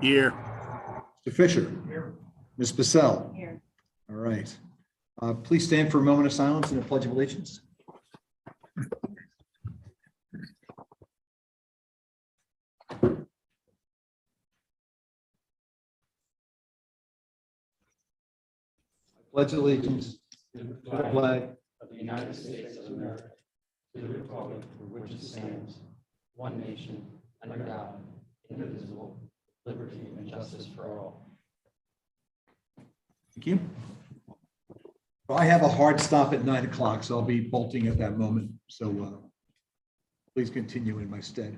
Here. Mr. Fisher. Here. Ms. Pacell. Here. All right. Please stand for a moment of silence and a pledge of allegiance. I pledge allegiance to the flag Of the United States of America, to the republic for which it stands, one nation, under God, indivisible, liberty and justice for all. Thank you. Well, I have a hard stop at 9 o'clock, so I'll be bolting at that moment. So please continue in my stead.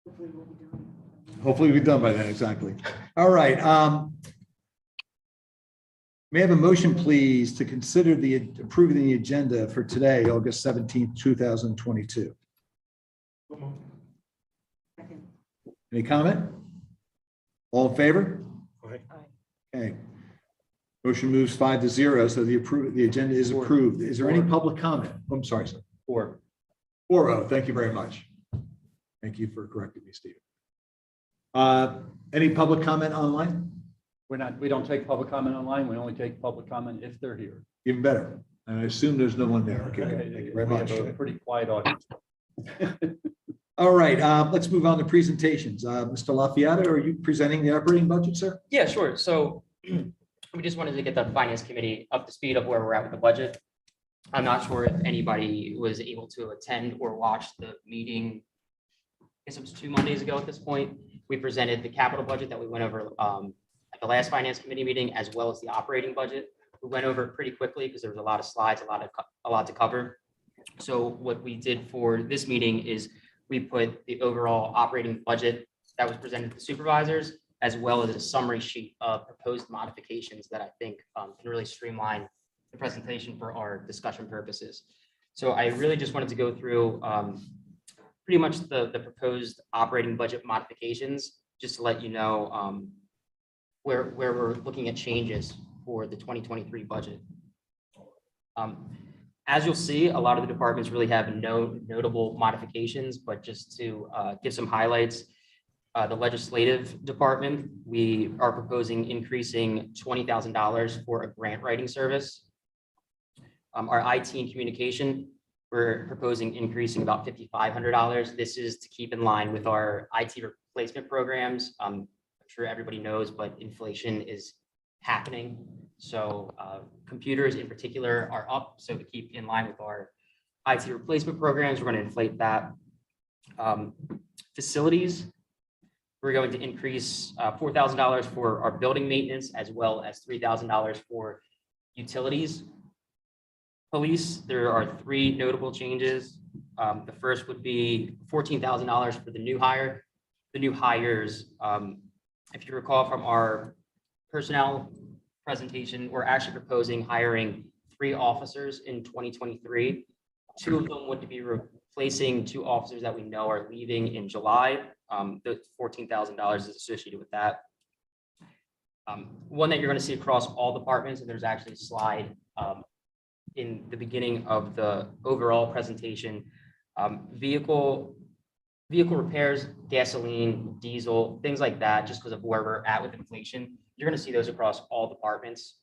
Hopefully we'll be done. Hopefully we'll be done by then, exactly. All right. May I have a motion, please, to consider approving the agenda for today, August 17th, 2022. Second. Any comment? All in favor? Aye. Okay. Motion moves 5-0, so the agenda is approved. Is there any public comment? I'm sorry, sir. 4-0. Thank you very much. Thank you for correcting me, Steve. Any public comment online? We don't take public comment online. We only take public comment if they're here. Even better. And I assume there's no one there. Okay, thank you very We much. have a pretty quiet audience. All right, let's move on to presentations. Mr. Lafayette, are you presenting the operating budget, sir? Yeah, sure. So we just wanted to get the finance committee up to speed of where we're at with the budget. I'm not sure if anybody was able to attend or watch the meeting. I guess it was 2 Mondays ago at this point. We presented the capital budget that we went over at the last finance committee meeting, as well as the operating budget. We went over it pretty quickly because there was a lot of slides, a lot to cover. So what we did for this meeting is we put the overall operating budget that was presented to the supervisors, as well as a summary sheet of proposed modifications that I think can really streamline the presentation for our discussion purposes. So I really just wanted to go through pretty much the proposed operating budget modifications, just to let you know where we're looking at changes for the 2023 budget. As you'll see, a lot of the departments really have no notable modifications, but just to give some highlights, the legislative department, we are proposing increasing $20,000 for a grant writing service. Our IT and communication, we're proposing increasing about $5,500. This is to keep in line with our IT replacement programs. I'm sure everybody knows, but inflation is happening. So computers in particular are up. So to keep in line with our IT replacement programs, we're going to inflate that. Facilities, we're going to increase $4,000 for our building maintenance, as well as $3,000 for utilities. Police, there are 3 notable changes. The first would be $14,000 for the new hire. The new hires, if you recall from our personnel presentation, we're actually proposing hiring 3 officers in 2023. 2 of them would be replacing 2 officers that we know are leaving in July. The $14,000 is associated with that. One that you're going to see across all departments, and there's actually a slide in the beginning of the overall presentation. Vehicle repairs, gasoline, diesel, things like that, just because of where we're at with inflation. You're going to see those across all departments.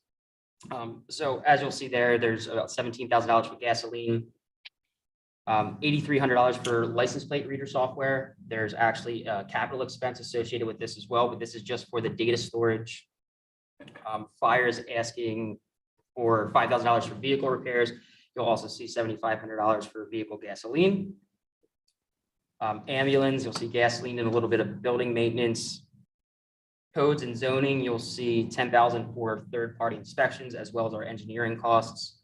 So as you'll see there, there's about $17,000 for gasoline, $8,300 for license plate reader software. There's actually a capital expense associated with this as well, but this is just for the data storage. Fire is asking for $5,000 for vehicle repairs. You'll also see $7,500 for vehicle gasoline. Ambulance, you'll see gasoline and a little bit of building maintenance. Codes and zoning, you'll see $10,000 for third-party inspections, as well as our engineering costs.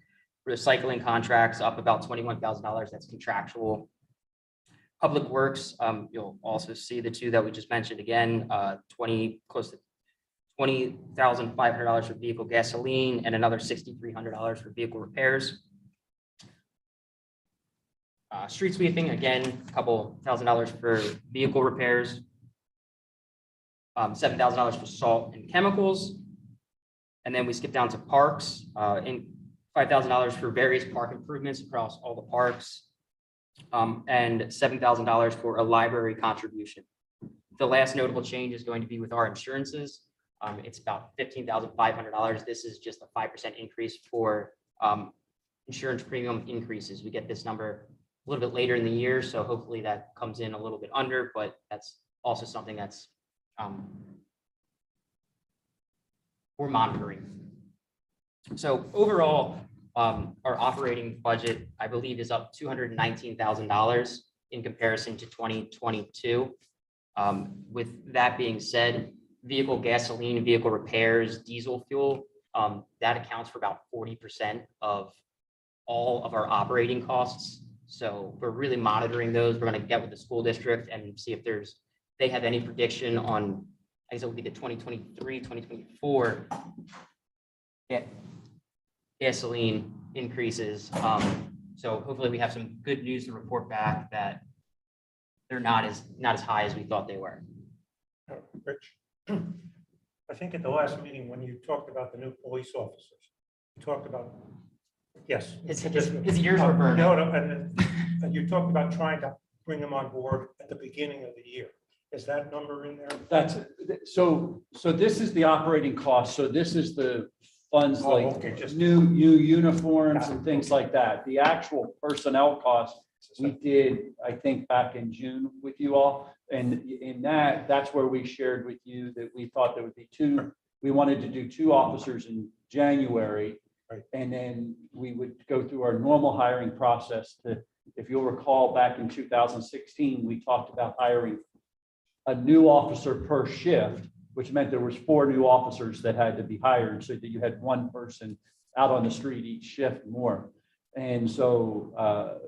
Recycling contracts up about $21,000, that's contractual. Public Works, you'll also see the 2 that we just mentioned again, close to $20,500 for vehicle gasoline and another $6,300 for vehicle repairs. Street sweeping, again, a couple $1,000 for vehicle repairs. $7,000 for salt and chemicals. And then we skip down to parks, and $5,000 for various park improvements across all the parks, and $7,000 for a library contribution. The last notable change is going to be with our insurances. It's about $15,500. This is just a 5% increase for insurance premium increases. We get this number a little bit later in the year, so hopefully that comes in a little bit under, but that's also something that's we're monitoring. So overall, our operating budget, I believe, is up $219,000 in comparison to 2022. With that being said, vehicle gasoline, vehicle repairs, diesel fuel, that accounts for about 40% of all of our operating costs. So we're really monitoring those. We're going to get with the school district and see if they have any prediction on, I guess it would be the 2023, 2024 gasoline increases. So hopefully we have some good news to report back that they're not as high as we thought they were. Rich, I think at the last meeting, when you talked about the new police officers, you talked about, yes. His ears were burning. No, and you talked about trying to bring them on board at the beginning of the year. Is that number in there? That's, so this is the operating cost. So this is the funds Oh, like okay, just- new uniforms and things like that. The actual personnel costs, we did, I think, back in June with you all. And in that's where we shared with you that we thought there would be we wanted to do 2 officers in January. Right. And then we would go through our normal hiring process if you'll recall, back in 2016, we talked about hiring a new officer per shift, which meant there was 4 new officers that had to be hired so that you had 1 person out on the street each shift more. And so,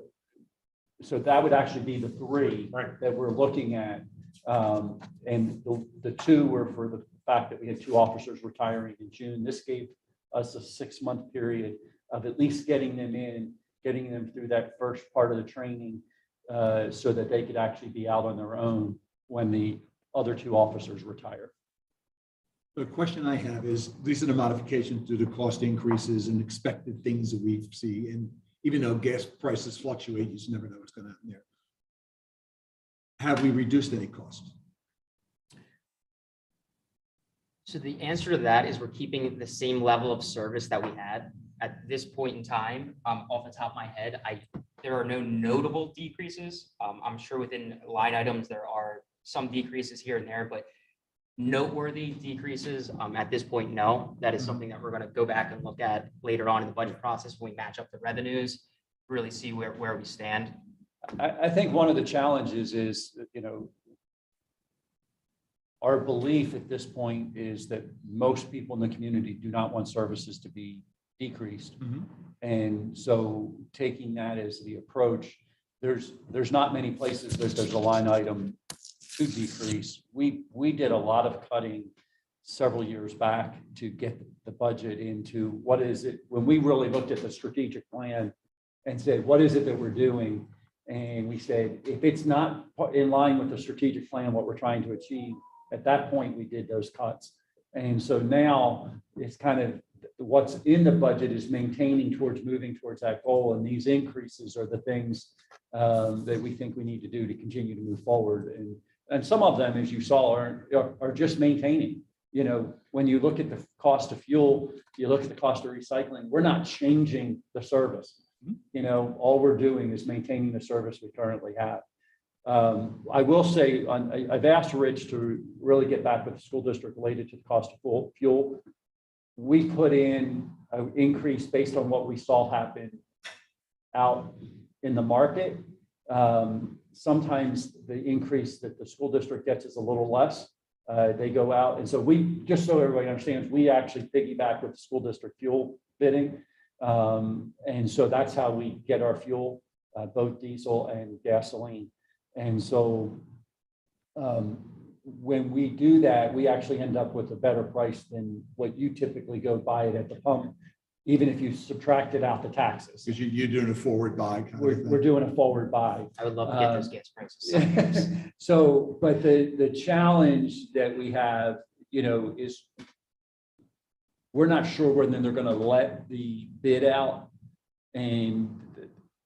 so that would actually be the 3 Right. that we're looking at. And the 2 were for the fact that we had 2 officers retiring in June. This gave us a 6-month period of at least getting them in, getting them through that first part of the training so that they could actually be out on their own when the other 2 officers retire. The question I have is, these are the modifications to the cost increases and expected things that we see. And even though gas prices fluctuate, you just never know what's going to happen there. Have we reduced any costs? So the answer to that is we're keeping the same level of service that we had at this point in time. Off the top of my head, there are no notable decreases. I'm sure within line items there are some decreases here and there, but noteworthy decreases at this point, no. That is something that we're going to go back and look at later on in the budget process when we match up the revenues, really see where we stand. I think one of the challenges is, our belief at this point is that most people in the community do not want services to be decreased. And so taking that as the approach, there's not many places that there's a line item to decrease. We did a lot of cutting several years back to get the budget into what is it, when we really looked at the strategic plan and said, what is it that we're doing? And we said, if it's not in line with the strategic plan, what we're trying to achieve, at that point, we did those cuts. And so now it's kind of what's in the budget is moving towards that goal. And these increases are the things that we think we need to do to continue to move forward. And some of them, as you saw, are just maintaining. When you look at the cost of fuel, you look at the cost of recycling, we're not changing the service. All we're doing is maintaining the service we currently have. I will say, I've asked Rich to really get back with the school district related to the cost of fuel. We put in an increase based on what we saw happen out in the market. Sometimes the increase that the school district gets is a little less. They go out. And so just so everybody understands, we actually piggyback with the school district fuel bidding. And so that's how we get our fuel, both diesel and gasoline. And so when we do that, we actually end up with a better price than what you typically go buy it at the pump, even if you subtracted out the taxes. Because you're doing a forward buy kind of We're thing. doing a forward buy. I would love to get those gas prices. So, but the challenge that we have, is we're not sure when they're going to let the bid out, and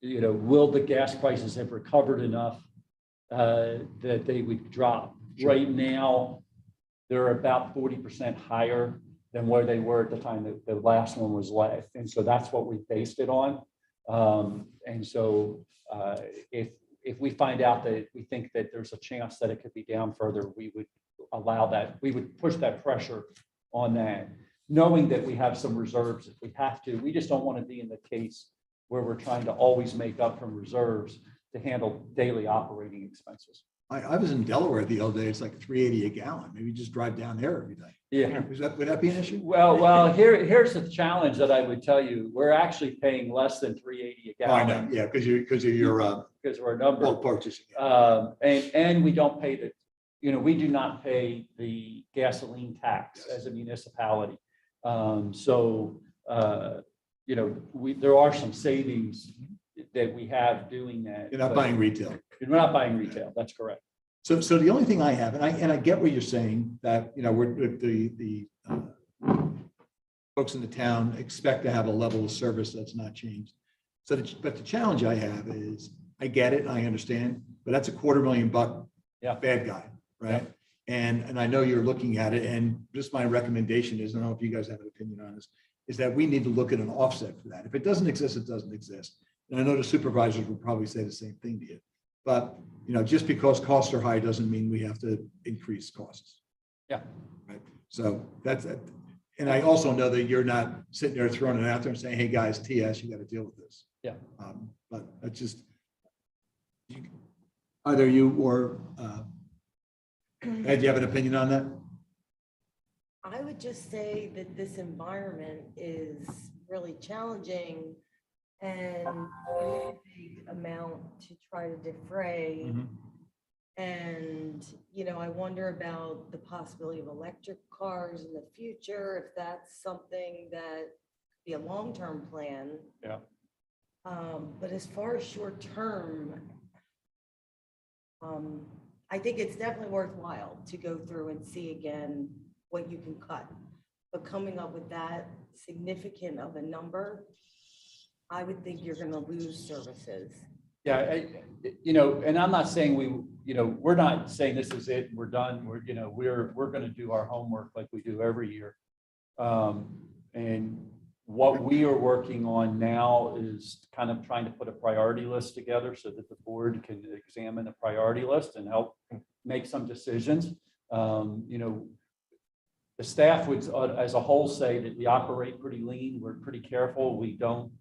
will the gas prices have recovered enough that they would drop? Right now, they're about 40% higher than where they were at the time that the last one was left. And so that's what we based it on. And so if we find out that we think that there's a chance that it could be down further, we would allow that, we would push that pressure on that, knowing that we have some reserves if we have to. We just don't want to be in the case where we're trying to always make up from reserves to handle daily operating expenses. I was in Delaware the other day. It's like $3.80 a gallon. Maybe just drive down there every day. Yeah. Would that be an issue? Well, here's the challenge that I would tell you. We're actually paying less than $3.80 a Oh, I know. gallon Yeah, because of your because we're a number. bulk purchasing. And we don't pay we do not pay the gasoline tax as a municipality. There are some savings that we have doing that. You're not but buying retail. We're not buying retail. That's correct. So the only thing I have, and I get what you're saying, that, we're, the folks in the town expect to have a level of service that's not changed. But the challenge I have is, I get it, I understand, but that's $250,000 Yeah. bad guy, right? And I know you're looking at it, and just my recommendation is, I don't know if you guys have an opinion on this, is that we need to look at an offset for that. If it doesn't exist, it doesn't exist. And I know the supervisors will probably say the same thing to you. But, just because costs are high doesn't mean we have to increase costs. Yeah. Right. So that's it. And I also know that you're not sitting there throwing it out there and saying, hey, guys, TS, you got to deal with this. Yeah. But that's just, either you or, Ed, do you have an opinion on that? I would just say that this environment is really challenging and a big amount to try to defray. Mhm. And, I wonder about the possibility of electric cars in the future, if that's something that could be a long-term plan. Yeah. But as far as short-term, I think it's definitely worthwhile to go through and see again what you can cut. But coming up with that significant of a number, I would think you're going to lose services. Yeah, and I'm not saying we're not saying this is it, we're done. We're going to do our homework like we do every year. And what we are working on now is kind of trying to put a priority list together so that the board can examine the priority list and help make some decisions. The staff would, as a whole, say that we operate pretty lean. We're pretty careful. We don't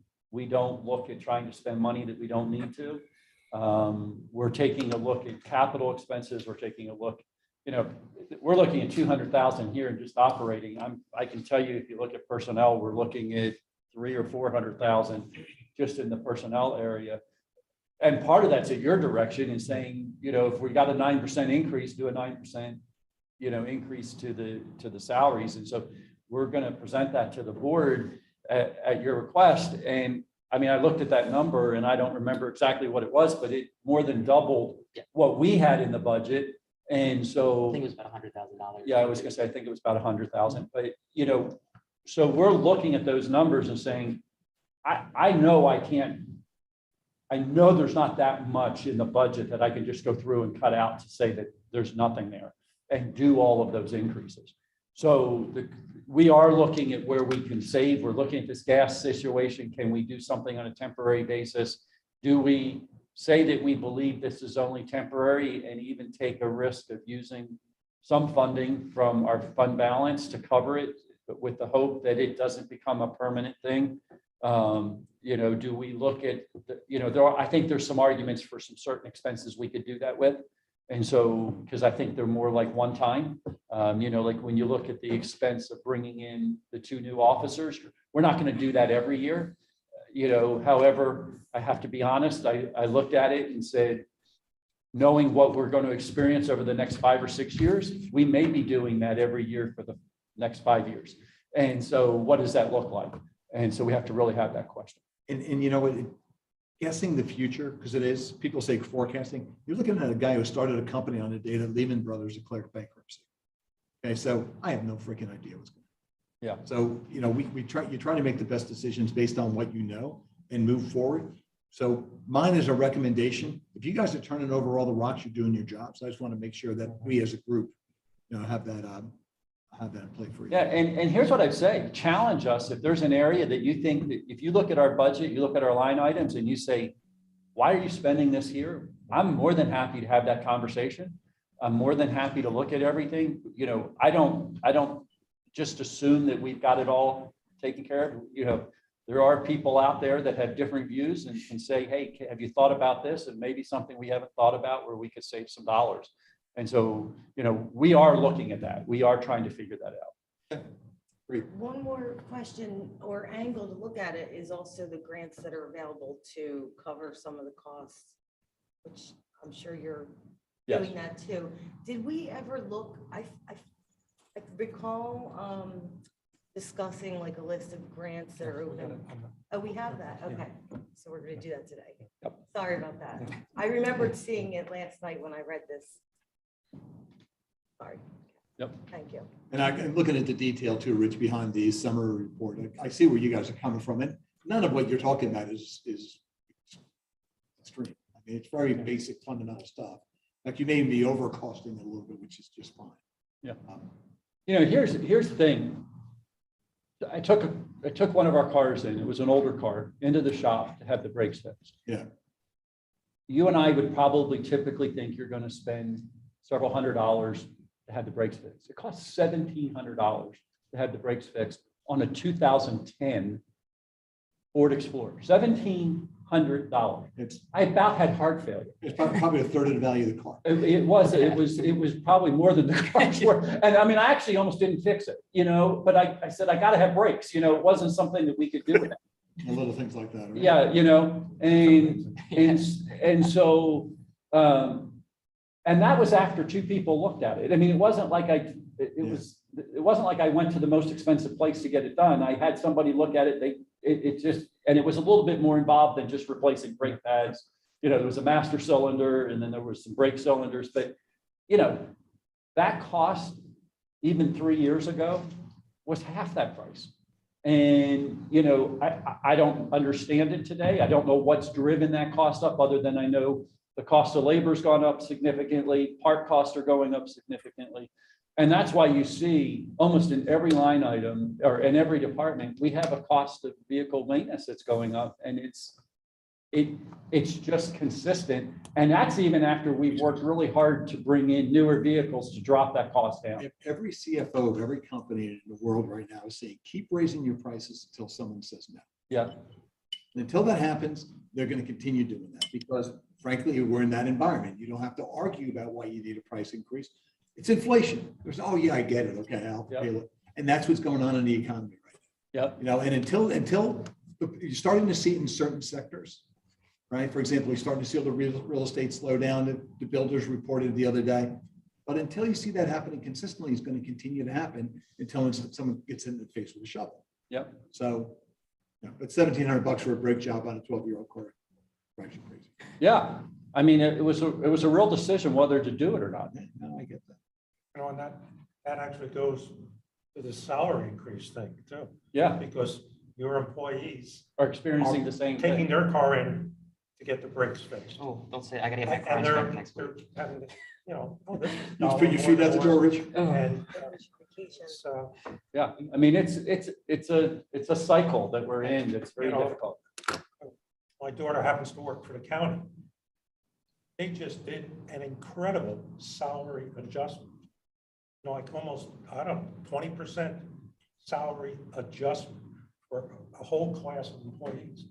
look at trying to spend money that we don't need to. We're taking a look at capital expenses. We're taking a look, we're looking at 200,000 here and just operating. I can tell you, if you look at personnel, we're looking at 300,000 or 400,000 just in the personnel area. And part of that's at your direction in saying, if we got a 9% increase, do a 9%, increase to the salaries. And so we're going to present that to the board at your request. And I mean, I looked at that number and I don't remember exactly what it was, but it more than doubled what we had in the budget. And so I think it was about $100,000. yeah, I was gonna say, I think it was about 100,000, but so we're looking at those numbers and saying, I know there's not that much in the budget that I can just go through and cut out to say that there's nothing there and do all of those increases. So we are looking at where we can save. We're looking at this gas situation. Can we do something on a temporary basis? Do we say that we believe this is only temporary and even take a risk of using some funding from our fund balance to cover it, but with the hope that it doesn't become a permanent thing? Do we look at, I think there's some arguments for some certain expenses we could do that with. And so, because I think they're more like one time, like when you look at the expense of bringing in the 2 new officers, we're not going to do that every year. However, I have to be honest, I looked at it and said, knowing what we're going to experience over the next 5 or 6 years, we may be doing that every year for the next 5 years. And so what does that look like? And so we have to really have that question. And what, guessing the future, because it is, people say forecasting, you're looking at a guy who started a company on the day that Lehman Brothers declared bankruptcy. Okay, so I have no freaking idea what's going on. Yeah. So, you try to make the best decisions based on what you know and move forward. So mine is a recommendation. If you guys are turning over all the rocks, you're doing your jobs. I just want to make sure that we as a group, have that in play for you. Yeah, and here's what I'd say, challenge us if there's an area that you think that if you look at our budget, you look at our line items and you say, why are you spending this here? I'm more than happy to have that conversation. I'm more than happy to look at everything. I don't just assume that we've got it all taken care of. There are people out there that have different views and can say, hey, have you thought about this? And maybe something we haven't thought about where we could save some dollars. And so, we are looking at that. We are trying to figure that out. One more question or angle to look at it is also the grants that are available to cover some of the costs, which I'm sure you're Yes. doing that too. Did we ever look, I recall discussing like a list of grants that are open. Oh, we have that. Okay. So we're going to do that today. Yep. Sorry about that. I remembered seeing it last night when I read this. Sorry. Yep. Thank you. And I'm looking at the detail too, Rich, behind the summary report. I see where you guys are coming from. And none of what you're talking about is extreme. I mean, it's very basic fundamental stuff. Like you may be overcosting it a little bit, which is just fine. Yeah. Here's the thing. I took one of our cars in, it was an older car, into the shop to have the brakes fixed. Yeah. You and I would probably typically think you're going to spend several $100s to have the brakes fixed. It costs $1,700 to have the brakes fixed on a 2010 Ford Explorer. $1,700. I about had heart failure. It's probably a third of the value of the car. It was probably more than the car's worth. And I mean, I actually almost didn't fix it, but I said, I got to have brakes, it wasn't something that we could do. And little things like that. Right? Yeah, and so, and that was after two people looked at it. I mean, it wasn't like it wasn't like I went to the most expensive place to get it done. I had somebody look at it. And it was a little bit more involved than just replacing brake pads. There was a master cylinder and then there was some brake cylinders, but that cost even 3 years ago was half that price. And, I don't understand it today. I don't know what's driven that cost up other than I know the cost of labor's gone up significantly, part costs are going up significantly. And that's why you see almost in every line item or in every department, we have a cost of vehicle maintenance that's going up, and it's just consistent. And that's even after we've worked really hard to bring in newer vehicles to drop that cost down. Every CFO of every company in the world right now is saying, keep raising your prices until someone says no. Yeah. And until that happens, they're going to continue doing that because frankly, we're in that environment. You don't have to argue about why you need a price increase. It's inflation. There's, oh yeah, I get it. Okay, I'll pay it. And that's what's going on in the economy right now. Yep. And until you're starting to see it in certain sectors, right? For example, you're starting to see the real estate slow down. The builders reported the other day. But until you see that happening consistently, it's going to continue to happen until someone gets in the face with a shovel. Yep. So, but $1,700 for a brake job on a 12-year-old car, drives you crazy. Yeah. I mean, it was a real decision whether to do it or not. No, I get that. And that actually goes to the salary increase thing too. Yeah. Because your employees Are experiencing the same taking thing. their car in to get the brakes fixed. Oh, don't say, I gotta get my car And inspected next week. they're having, oh, this is You just put your feet out the door, Rich. And Vacation. so, Yeah. I mean, it's a cycle that we're in. That's very difficult. my daughter happens to work for the county. They just did an incredible salary adjustment. Like almost, 20% salary adjustment for a whole class of employees.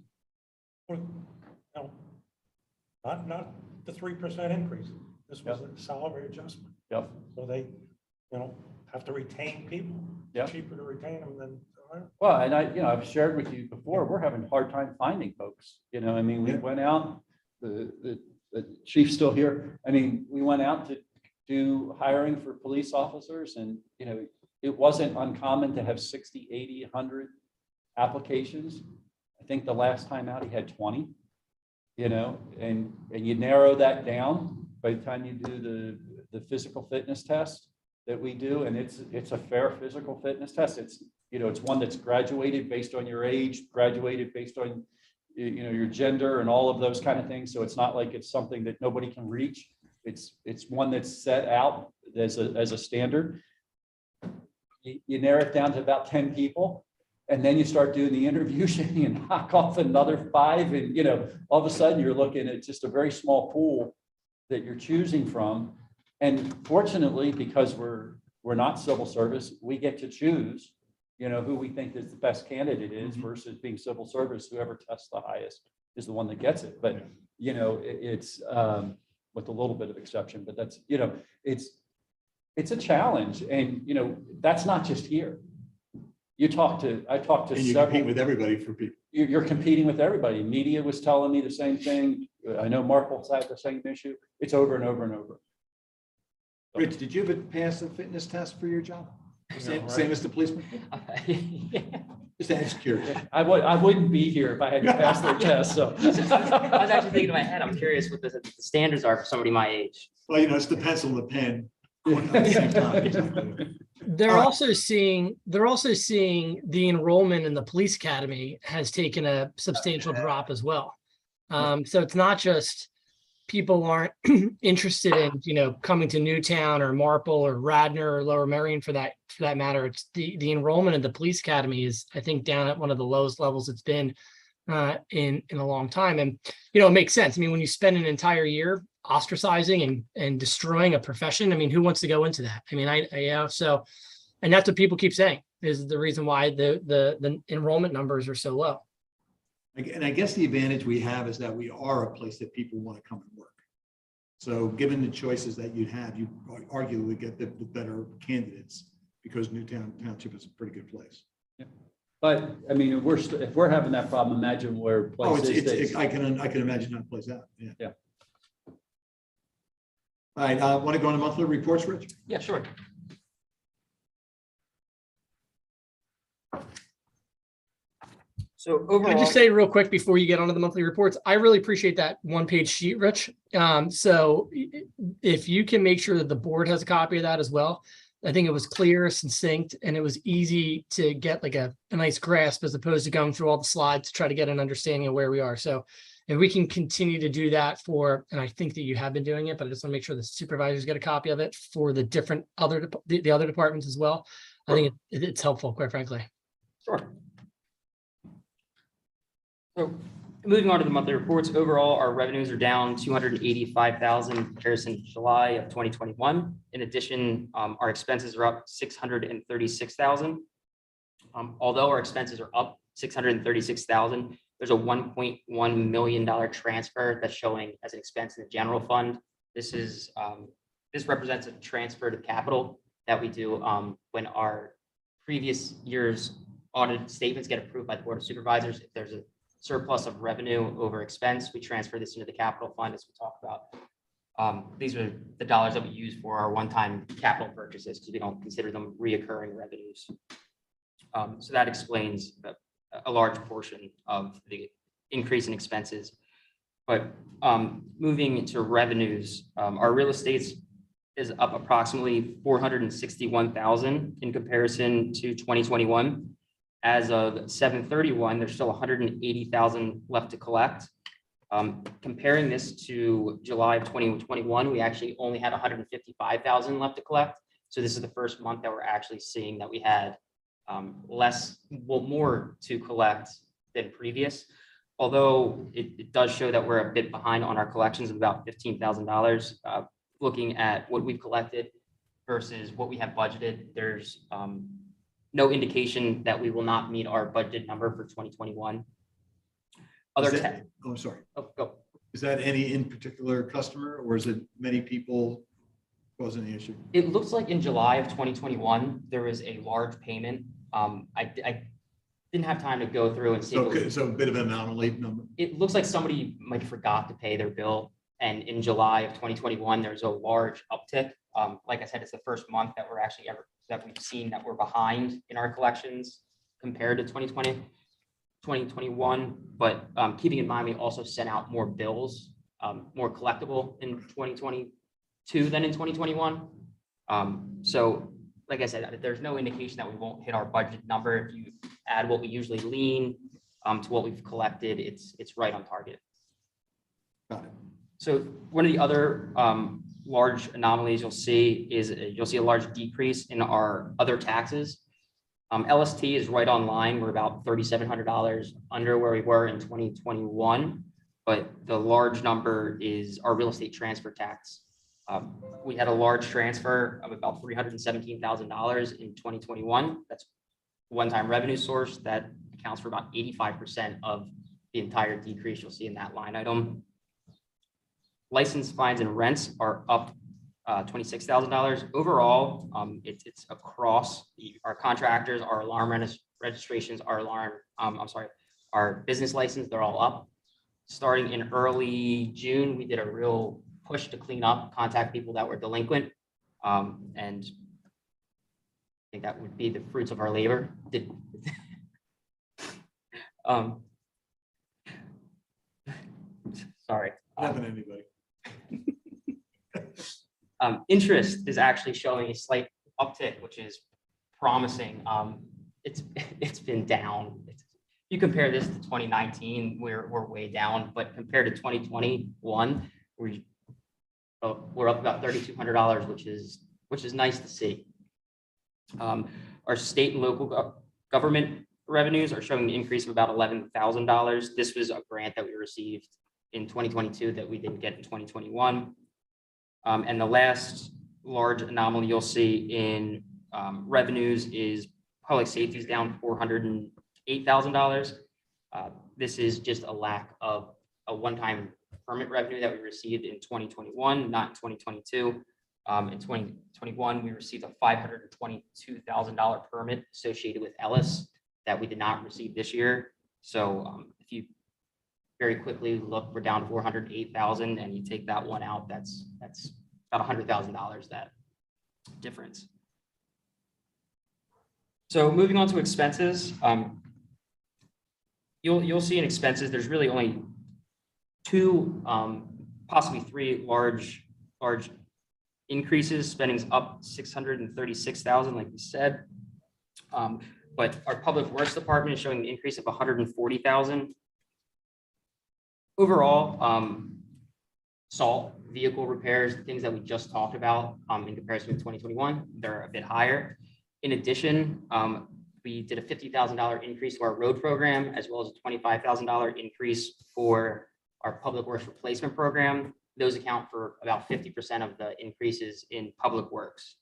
Not the 3% increase. This was a salary adjustment. Yep. So they, have to retain people. Yep. Cheaper to retain them than. Well, and I've shared with you before, we're having a hard time finding folks. I mean, we went out, the chief's still here. I mean, we went out to do hiring for police officers and, it wasn't uncommon to have 60, 80, 100 applications. I think the last time out he had 20, and you narrow that down by the time you do the physical fitness test that we do. And it's a fair physical fitness test. It's one that's graduated based on your age, graduated based on your gender and all of those kind of things. So it's not like it's something that nobody can reach. It's one that's set out as a standard. You narrow it down to about 10 people, and then you start doing the interviews and you knock off another 5, and all of a sudden you're looking at just a very small pool that you're choosing from. And fortunately, because we're not civil service, we get to choose, who we think is the best candidate is versus being civil service. Whoever tests the highest is the one that gets it. But it's with a little bit of exception, but that's it's a challenge, and that's not just here. I talked to And you several. compete with everybody for people. You're competing with everybody. Media was telling me the same thing. I know Markle's had the same issue. It's over and over and over. Rich, did you ever pass a fitness test for your job? Same as the policeman? Just curious. I wouldn't be here if I had to pass their test, so. I was actually thinking in my head, I'm curious what the standards are for somebody my age. Well, it's the pencil and the pen. At the same time. They're All right. also seeing the enrollment in the police academy has taken a substantial drop as well. So it's not just people aren't interested in, coming to Newtown or Marple or Radnor or Lower Merion for that matter. It's the enrollment in the police academy is, I think, down at one of the lowest levels it's been in a long time. And, it makes sense. I mean, when you spend an entire year ostracizing and destroying a profession, I mean, who wants to go into that? I mean, and that's what people keep saying is the reason why the enrollment numbers are so low. And I guess the advantage we have is that we are a place that people want to come and work. So given the choices that you have, you arguably get the better candidates because Newtown Township is a pretty good place. But I mean, if we're having that problem, imagine where Oh, places. I can imagine how it plays out. Yeah. Yeah. All right, want to go on to monthly reports, Rich? Yeah, sure. So Can I overall, just say real quick before you get onto the monthly reports, I really appreciate that one-page sheet, Rich. So if you can make sure that the board has a copy of that as well, I think it was clear, succinct, and it was easy to get like a nice grasp as opposed to going through all the slides to try to get an understanding of where we are. So if we can continue to do that and I think that you have been doing it, but I just want to make sure the supervisors get a copy of it for the different the other departments as well. I think it's helpful, quite frankly. sure. So moving on to the monthly reports, overall, our revenues are down 285,000 in comparison to July of 2021. In addition, our expenses are up 636,000. Although our expenses are up 636,000, there's a $1.1 million transfer that's showing as an expense in the general fund. This represents a transfer to capital that we do when our previous year's audit statements get approved by the Board of Supervisors. If there's a surplus of revenue over expense, we transfer this into the capital fund as we talk about. These are the dollars that we use for our one-time capital purchases because we don't consider them reoccurring revenues. So that explains a large portion of the increase in expenses. But moving into revenues, our real estate is up approximately 461,000 in comparison to 2021. As of 7/31, there's still 180,000 left to collect. Comparing this to July of 2021, we actually only had 155,000 left to collect. So this is the first month that we're actually seeing that we had more to collect than previous. Although it does show that we're a bit behind on our collections of about $15,000. Looking at what we've collected versus what we have budgeted, there's no indication that we will not meet our budget number for 2021. I'm sorry. Oh, go. Is that any in particular customer or is it many people causing the issue? It looks like in July of 2021, there was a large payment. I didn't have time to go through and see. So a bit of an anomaly number. It looks like somebody might have forgot to pay their bill. And in July of 2021, there's a large uptick. Like I said, it's the first month that we're actually that we've seen that we're behind in our collections compared to 2020, 2021. But keeping in mind, we also sent out more bills, more collectible in 2022 than in 2021. So like I said, there's no indication that we won't hit our budget number. If you add what we usually lean, to what we've collected, it's right on target. Got it. So one of the other large anomalies you'll see is you'll see a large decrease in our other taxes. LST is right on line. We're about $3,700 under where we were in 2021, but the large number is our real estate transfer tax. We had a large transfer of about $317,000 in 2021. That's one-time revenue source that accounts for about 85% of the entire decrease you'll see in that line item. License fines and rents are up $26,000 overall. It's across our contractors, our alarm registrations, our business license, they're all up. Starting in early June, we did a real push to clean up, contact people that were delinquent. And I think that would be the fruits of our labor. Sorry. Happened to anybody. Interest is actually showing a slight uptick, which is promising. It's been down. You compare this to 2019, we're way down, but compared to 2021, we're up about $3,200, which is nice to see. Our state and local government revenues are showing an increase of about $11,000. This was a grant that we received in 2022 that we didn't get in 2021. And the last large anomaly you'll see in revenues is public safety is down $408,000. This is just a lack of a one-time permit revenue that we received in 2021, not in 2022. In 2021, we received a $522,000 permit associated with Ellis that we did not receive this year. So if you very quickly look, we're down $408,000, and you take that one out, that's about $100,000, that difference. So moving on to expenses, you'll see in expenses, there's really only two, possibly three large increases. Spending's up $636,000, like we said. But our public works department is showing an increase of $140,000. Overall, salt, vehicle repairs, things that we just talked about in comparison to 2021, they're a bit higher. In addition, we did a $50,000 increase to our road program, as well as a $25,000 increase for our public works replacement program. Those account for about 50% of the increases in public works.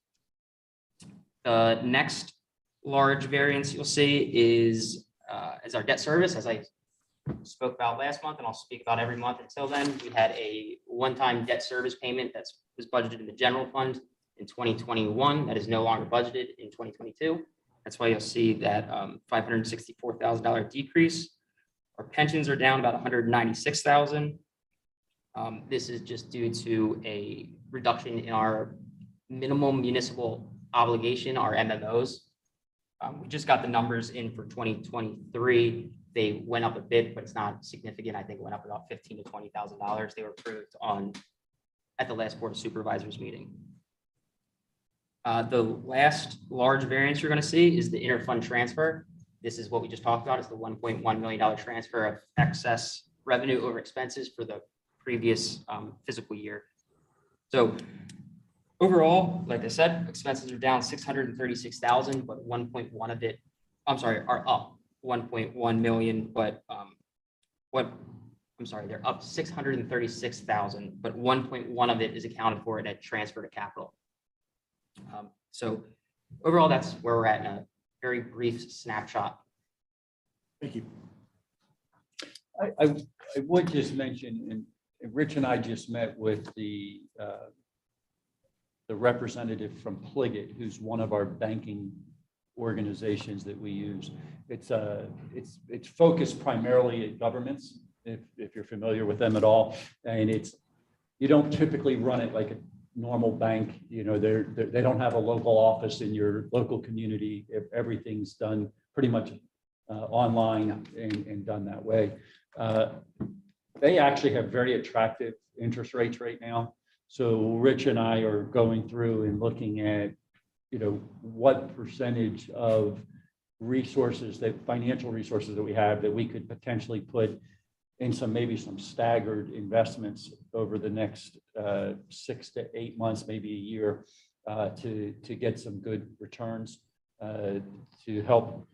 The next large variance you'll see is our debt service, as I spoke about last month, and I'll speak about every month until then. We had a one-time debt service payment that was budgeted in the general fund in 2021 that is no longer budgeted in 2022. That's why you'll see that $564,000 decrease. Our pensions are down about $196,000. This is just due to a reduction in our minimum municipal obligation, our MMOs. We just got the numbers in for 2023. They went up a bit, but it's not significant. I think it went up about $15,000 to $20,000. They were approved at the last Board of Supervisors meeting. The last large variance you're going to see is the interfund transfer. This is what we just talked about. It's the $1.1 million transfer of excess revenue over expenses for the previous fiscal year. So overall, like I said, expenses are down $636,000, but 1.1 of it, are up $1.1 million, but they're up $636,000, but 1.1 of it is accounted for in a transfer to capital. So overall, that's where we're at in a very brief snapshot. Thank you. I would just mention, and Rich and I just met with the representative from Pliget, who's one of our banking organizations that we use. It's focused primarily at governments, if you're familiar with them at all. And you don't typically run it like a normal bank. You know, they don't have a local office in your local community. Everything's done pretty much online and done that way. They actually have very attractive interest rates right now. So Rich and I are going through and looking at, what percentage of resources, that financial resources that we have, that we could potentially put in maybe some staggered investments over the next 6 to 8 months, maybe a year, to get some good returns, to help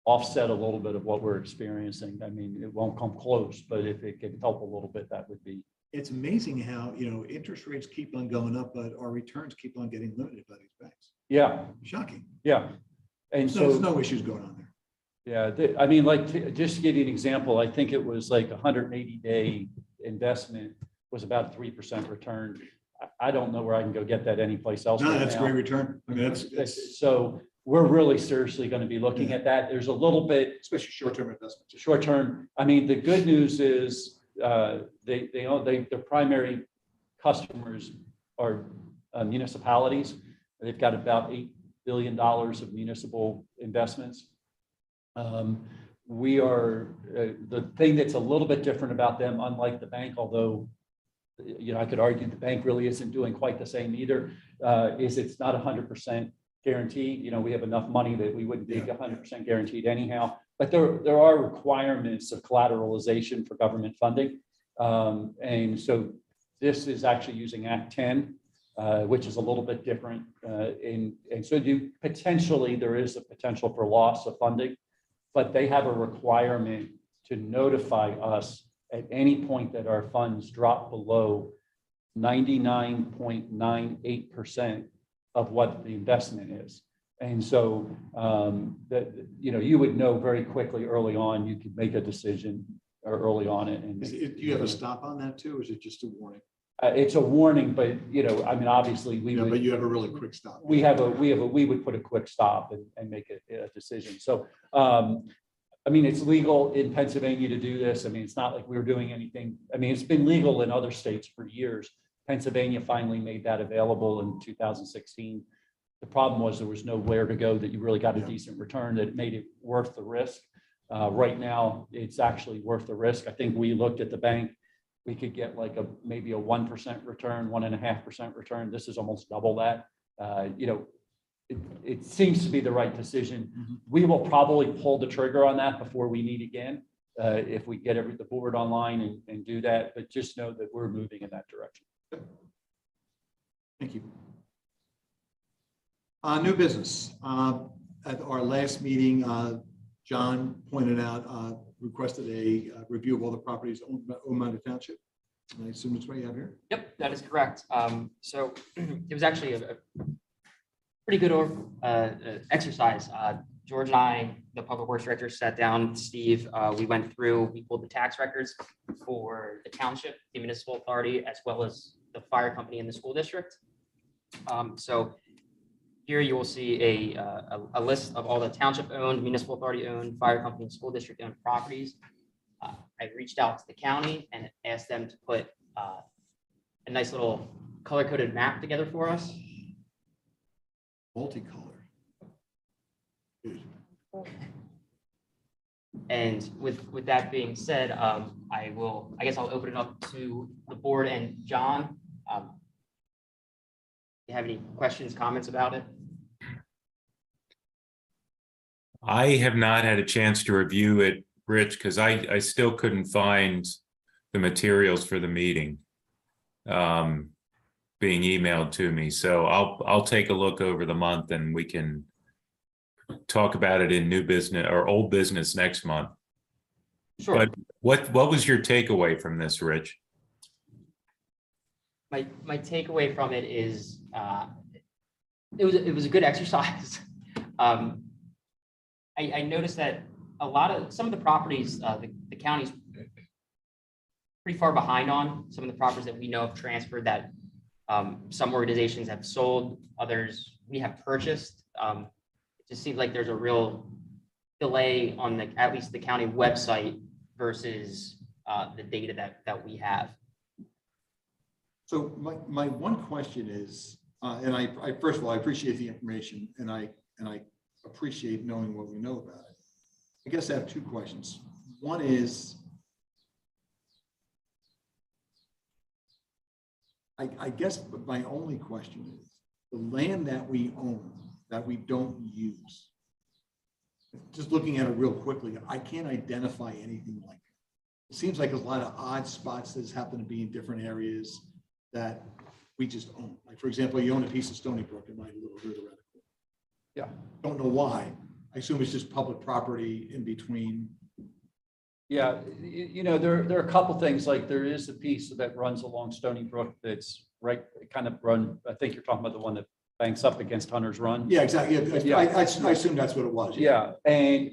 offset a little bit of what we're experiencing. I mean, it won't come close, but if it can help a little bit, that would be. It's amazing how, interest rates keep on going up, but our returns keep on getting limited by these banks. Yeah, Shocking. yeah. And So there's so, no issues going on there. yeah, I mean, like, just to give you an example, I think it was like a 180-day investment was about a 3% return. I don't know where I can go get that anyplace else. No, right that's a now. great return. I mean, that's So we're really seriously going to be looking at that. There's a little bit especially short-term investments. short term. I mean, the good news is their primary customers are municipalities. They've got about $8 billion of municipal investments. We are the thing that's a little bit different about them, unlike the bank, although I could argue the bank really isn't doing quite the same either, is it's not 100% guaranteed. We have enough money that we wouldn't be 100% guaranteed anyhow. But there are requirements of collateralization for government funding. And so this is actually using Act 10, which is a little bit different. And so there is a potential for loss of funding, but they have a requirement to notify us at any point that our funds drop below 99.98% of what the investment is. And so you would know very quickly early on, you could make a decision early on it. And Do you have a stop on that too, or is it just a warning? it's a warning, but I mean, obviously we would. But you have a really quick stop. We would put a quick stop and make a decision. So, I mean, it's legal in Pennsylvania to do this. I mean, it's not like we were doing anything. I mean, it's been legal in other states for years. Pennsylvania finally made that available in 2016. The problem was there was nowhere to go that you really got a decent return that made it worth the risk. Right now, it's actually worth the risk. I think we looked at the bank. We could get like maybe a 1% return, 1.5% return. This is almost double that. It seems to be the right decision. We will probably pull the trigger on that before we meet again, if we get the board online and do that. But just know that we're moving in that direction. Thank you. New business. At our last meeting, John pointed out, requested a review of all the properties owned by the township. I assume that's what you have here. Yep, that is correct. So it was actually a pretty good exercise. George and I, the public works director, sat down, Steve, we went through, we pulled the tax records for the township, the municipal authority, as well as the fire company in the school district. So here you will see a list of all the township owned, municipal authority owned, fire company, and school district owned properties. I reached out to the county and asked them to put a nice little color coded map together for us. Multicolored. And with that being said, I guess I'll open it up to the board and John. You have any questions, comments about it? I have not had a chance to review it, Rich, because I still couldn't find the materials for the meeting being emailed to me. So I'll take a look over the month and we can talk about it in new business or old business next month. Sure. But what was your takeaway from this, Rich? My takeaway from it is it was a good exercise. I noticed that some of the properties the county's pretty far behind on. Some of the properties that we know have transferred that some organizations have sold, others we have purchased. It just seems like there's a real delay on at least the county website versus the data that we have. So my one question is, and I first of all, I appreciate the information and I appreciate knowing what we know about it. I guess I have two questions. One is, I guess my only question is, the land that we own, that we don't use, just looking at it real quickly, I can't identify anything like it. It seems like there's a lot of odd spots that happen to be in different areas that we just own. Like, for example, you own a piece of Stony Brook in my little theoretical. Yeah. Don't know why. I assume it's just public property in between. Yeah, there are a couple things, like there is a piece that runs along Stony Brook that's right, kind of run, I think you're talking about the one that banks up against Hunter's Run. Yeah, exactly. Yeah. I assume that's what it was. Yeah, and,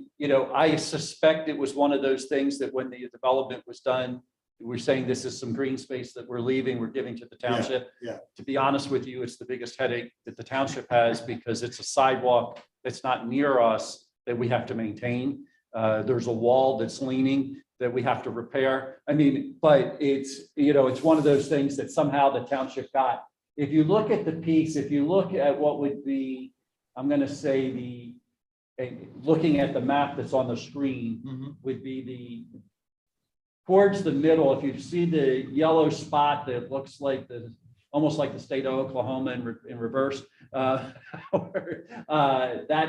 I suspect it was one of those things that when the development was done, we're saying this is some green space that we're leaving, we're giving to the township. yeah. To be honest with you, it's the biggest headache that the township has because it's a sidewalk that's not near us that we have to maintain. There's a wall that's leaning that we have to repair. I mean, but it's one of those things that somehow the township got. If you look at the piece, if you look at what would be, I'm going to say looking at the map that's on the screen would be towards the middle. If you see the yellow spot that looks like almost like the state of Oklahoma in reverse, that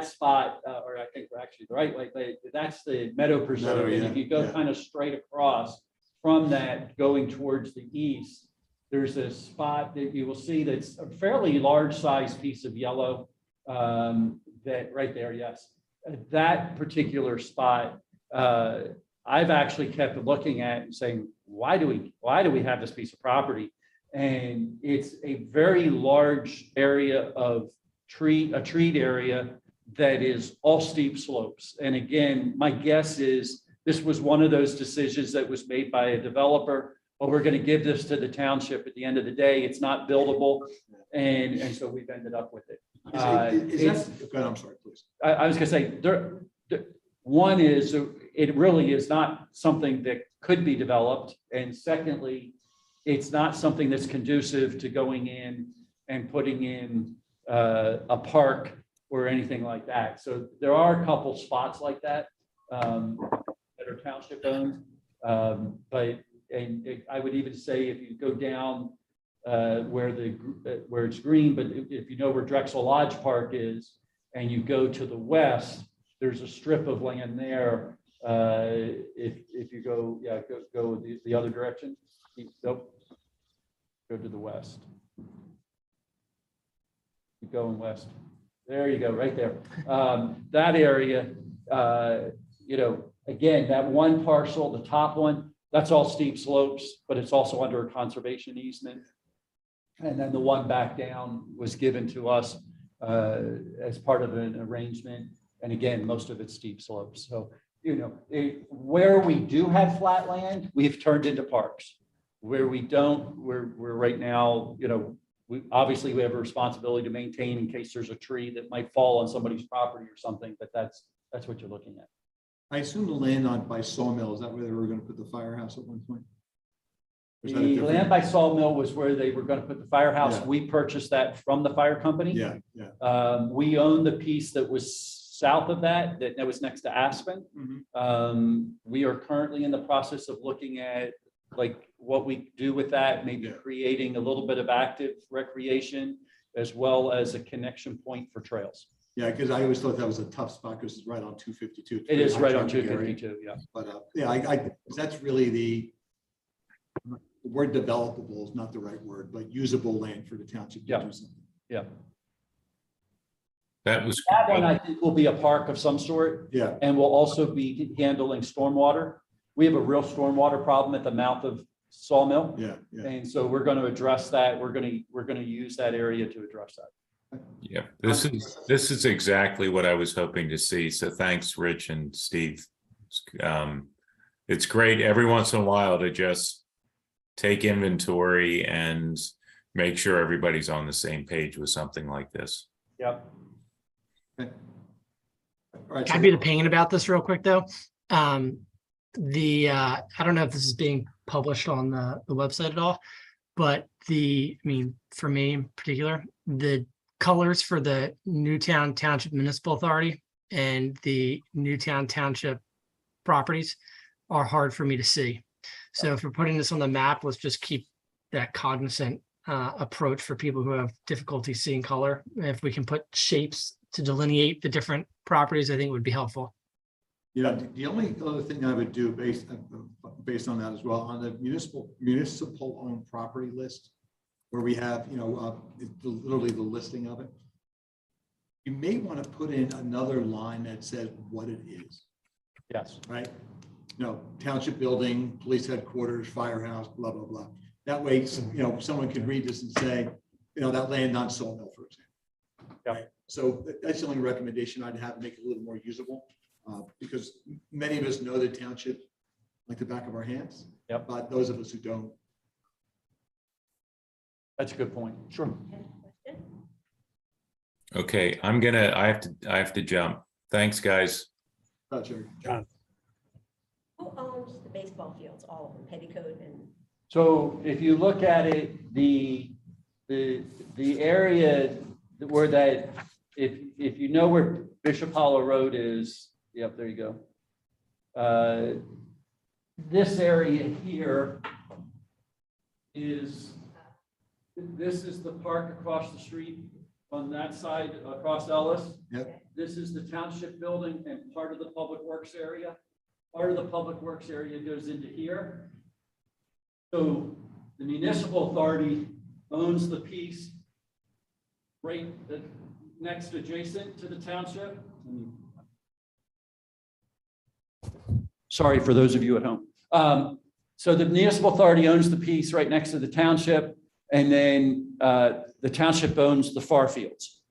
spot, or I think we're actually the right way, but that's the Meadow Preserve. And if you go kind of straight across from that going towards the east, there's a spot that you will see that's a fairly large size piece of yellow, that right there, yes. That particular spot, I've actually kept looking at and saying, why do we have this piece of property? And it's a very large area of a treed area that is all steep slopes. And again, my guess is this was one of those decisions that was made by a developer. Well, we're going to give this to the township. At the end of the day, it's not buildable, and so we've ended up with it. Go ahead, I'm sorry, please. I was going to say, one is it really is not something that could be developed, and secondly, it's not something that's conducive to going in and putting in a park or anything like that. So there are a couple spots like that that are township owned, but I would even say if you go down where it's green, but if you know where Drexel Lodge Park is, and you go to the west, there's a strip of land there. If you go the other direction. Nope. Go to the west. Keep going west. There you go, right there. That area, again, that one parcel, the top one, that's all steep slopes, but it's also under a conservation easement. And then the one back down was given to us as part of an arrangement. And again, most of it's steep slopes. So, where we do have flat land, we've turned into parks. Where we don't, we're right now, we obviously have a responsibility to maintain in case there's a tree that might fall on somebody's property or something, but that's what you're looking at. I assume the land by Sawmill, is that where they were going to put the firehouse at one point? Or is that a The different- land by Sawmill was where they were going to put the firehouse. Yeah. We purchased that from the fire company. Yeah. We own the piece that was south of that was next to Aspen. We are currently in the process of looking at like what we do with that, maybe creating a little bit of active recreation as well as a connection point for trails. Yeah, because I always thought that was a tough spot because it's right on 252. It is right on Traffic area. 252, yeah. But that's really the word developable is not the right word, but usable land for the township to Yeah. do something. Yeah. That was. That one I think will be a park of some sort, Yeah, and we'll also be handling stormwater. We have a real stormwater problem at the mouth of Sawmill. yeah. And so we're going to address that. We're going to use that area to address that. Yeah, this is exactly what I was hoping to see. So thanks, Rich and Steve. It's great every once in a while to just take inventory and make sure everybody's on the same page with something like this. Yep. All right. Can I be the pain about this real quick, though? I don't know if this is being published on the website at all, but for me in particular, the colors for the Newtown Township Municipal Authority and the Newtown Township properties are hard for me to see. So if we're putting this on the map, let's just keep that cognizant approach for people who have difficulty seeing color. If we can put shapes to delineate the different properties, I think it would be helpful. You know, the only other thing I would do based on that as well, on the municipal owned property list, where we have, you know, literally the listing of it. You may want to put in another line that says what it is, Yes. right? You know, township building, police headquarters, firehouse, blah, blah, blah. That way, you know, someone can read this and say, you know, that land on Sawmill, for example. Yep. Right? So that's the only recommendation I'd have, make it a little more usable, because many of us know the township like the back of our hands. Yep. But those of us who don't. That's a good point. Sure. Okay, I have to jump. Thanks, guys. Jerry. Who owns the baseball fields, all of them, Petticoat and? So if you look at it, the area where that, if you know where Bishop Hollow Road is, yep, there you go. This area here is, this is the park across the street on that side across Ellis. Yep. This is the township building and part of the public works area. Part of the public works area goes into here. So the municipal authority owns the piece right next adjacent to the township. Sorry for those of you at home. So the municipal authority owns the piece right next to the township, and then the township owns the far fields.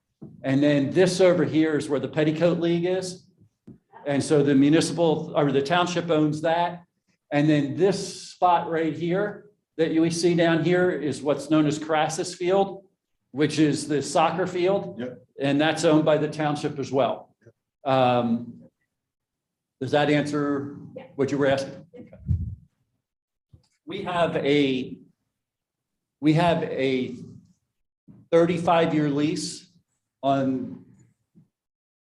And then this over here is where the Petticoat League is. And so the municipal or the township owns that. And then this spot right here that you see down here is what's known as Crassus Field, which is the soccer field. Yep. And that's owned by the township as well. Does that answer what you were asking? Okay. We have a 35-year lease on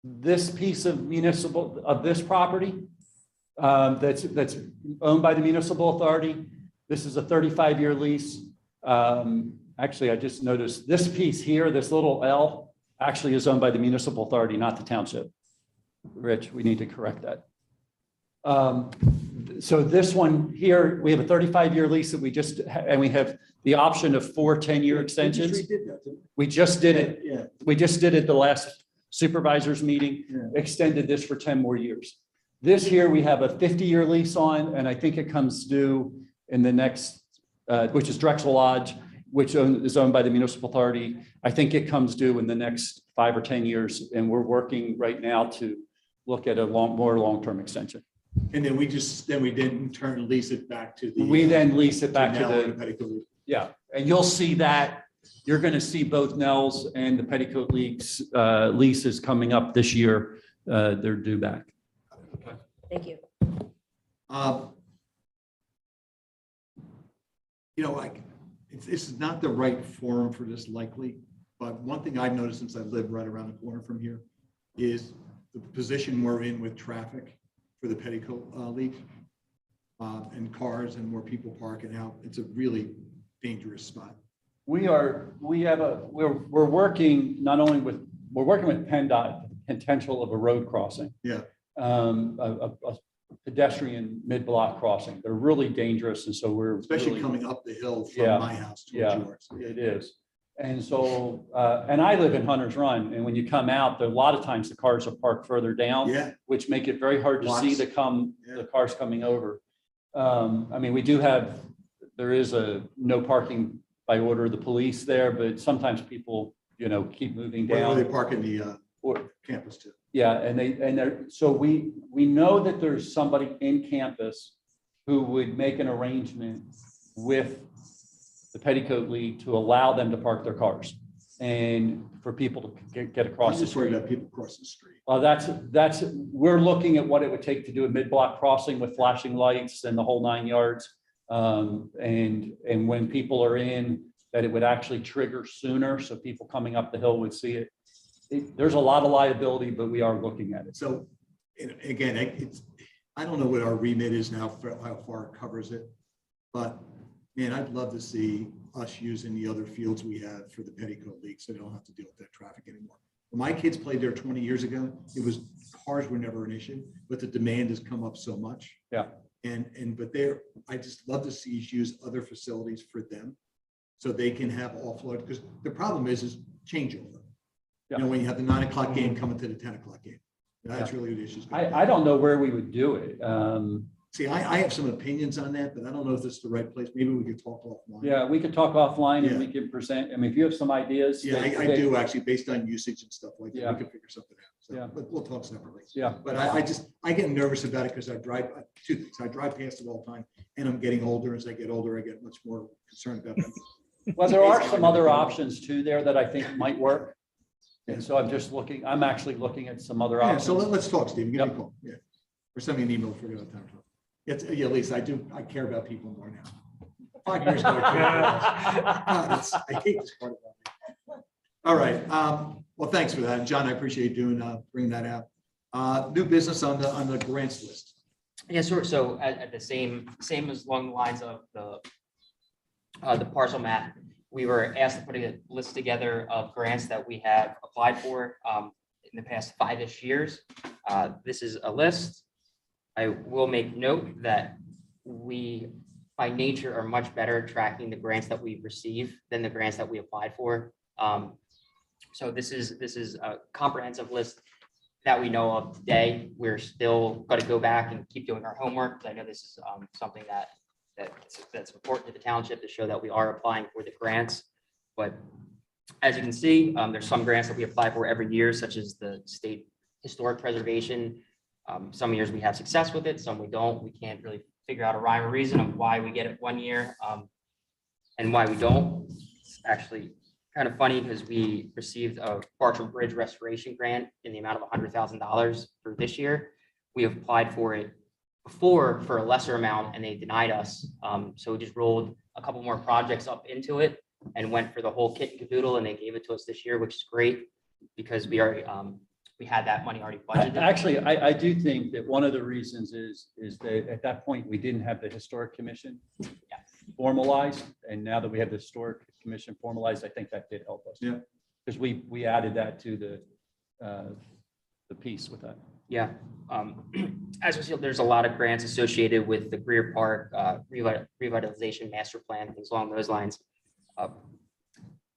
this piece of this property that's owned by the municipal authority. This is a 35-year lease. Actually, I just noticed this piece here, this little L, actually is owned by the municipal authority, not the township. Rich, we need to correct that. So this one here, we have a 35-year lease that we have the option of 4 10-year extensions. We just did it. Yeah. We just did it the last supervisors meeting, extended this for 10 more years. This here, we have a 50-year lease on, and I think it comes due in the next, which is Drexel Lodge, which is owned by the municipal authority. I think it comes due in the next 5 or 10 years, and we're working right now to look at a more long-term extension. And then we didn't in turn lease it back to the. We then lease it back to Nell and the, Petticoat League. yeah, and you'll see that, you're going to see both Nell's and the Petticoat League's leases coming up this year. They're due back. Thank you. You know, like, this is not the right forum for this likely, but one thing I've noticed since I live right around the corner from here is the position we're in with traffic for the Petticoat League and cars and where people park and how it's a really dangerous spot. We're working not only with, we're working with PennDOT, the potential of a road crossing. Yeah. A pedestrian mid-block crossing. They're really dangerous. And so we're Especially really, coming up the hill Yeah. from my house towards Yeah. yours. it is. And so, and I live in Hunter's Run, and when you come out, there, a lot of times the cars are parked further down, Yeah, which make it very hard to see Lots. the cars coming over. I mean, there is a no parking by order of the police there, but sometimes people, keep moving where they down. park in the Or, campus too. yeah, so we know that there's somebody in campus who would make an arrangement with the Petticoat League to allow them to park their cars and for people to get I'm across the just worried street. about people crossing the street. Well, we're looking at what it would take to do a mid-block crossing with flashing lights and the whole 9 yards. And when people are in, that it would actually trigger sooner, so people coming up the hill would see it. There's a lot of liability, but we are looking at it. So, again, I don't know what our remit is now, how far it covers it. But man, I'd love to see us using the other fields we have for the Petticoat League, so they don't have to deal with that traffic anymore. When my kids played there 20 years ago, cars were never an issue, but the demand has come up so much. Yeah. But I just love to see us use other facilities for them so they can have offload, because the problem is changeover. You know, when you have the 9 o'clock game coming to the 10 o'clock game, that's really the issue. I don't know where we would do it. See, I have some opinions on that, but I don't know if this is the right place. Maybe we could talk offline. Yeah, we could talk offline and Yeah. we can present. I mean, if you have some ideas. Yeah, I do actually, based on usage and stuff like that. Yeah. We can figure something out. So, Yeah. but we'll talk separately. Yeah. But I get nervous about it because I drive, two things. I drive past it all the time, and I'm getting older. As I get older, I get much more concerned about it. Well, there are some other options too there that I think might work. And so I'm actually looking at some other Yeah, so options. let's talk, Steve. Give me a Yep. call. Yeah. Or send me an email if we're going to time. Yeah, at least I care about people more now. 5 years ago. I hate this part about it. All right. Well, thanks for that. John, I appreciate you bringing that out. New business on the grants list. Yeah, sure. So at the same as along the lines of the parcel map, we were asked to put a list together of grants that we have applied for in the past 5-ish years. This is a list. I will make note that we, by nature, are much better at tracking the grants that we receive than the grants that we applied for. So this is a comprehensive list that we know of today. We're still going to go back and keep doing our homework, because I know this is something that's important to the township to show that we are applying for the grants. But as you can see, there's some grants that we apply for every year, such as the state historic preservation. Some years we have success with it, some we don't. We can't really figure out a rhyme or reason of why we get it one year and why we don't. It's actually kind of funny because we received a Bartram Bridge restoration grant in the amount of $100,000 for this year. We have applied for it before for a lesser amount and they denied us. So we just rolled a couple more projects up into it and went for the whole kit and caboodle, and they gave it to us this year, which is great because we already we had that money already budgeted. Actually, I do think that one of the reasons is that at that point, we didn't have the historic commission formalized. And now that we have the historic commission formalized, I think that did help us. Yeah. Because we added that to the piece with that. Yeah. As we see, there's a lot of grants associated with the Greer Park revitalization master plan, things along those lines.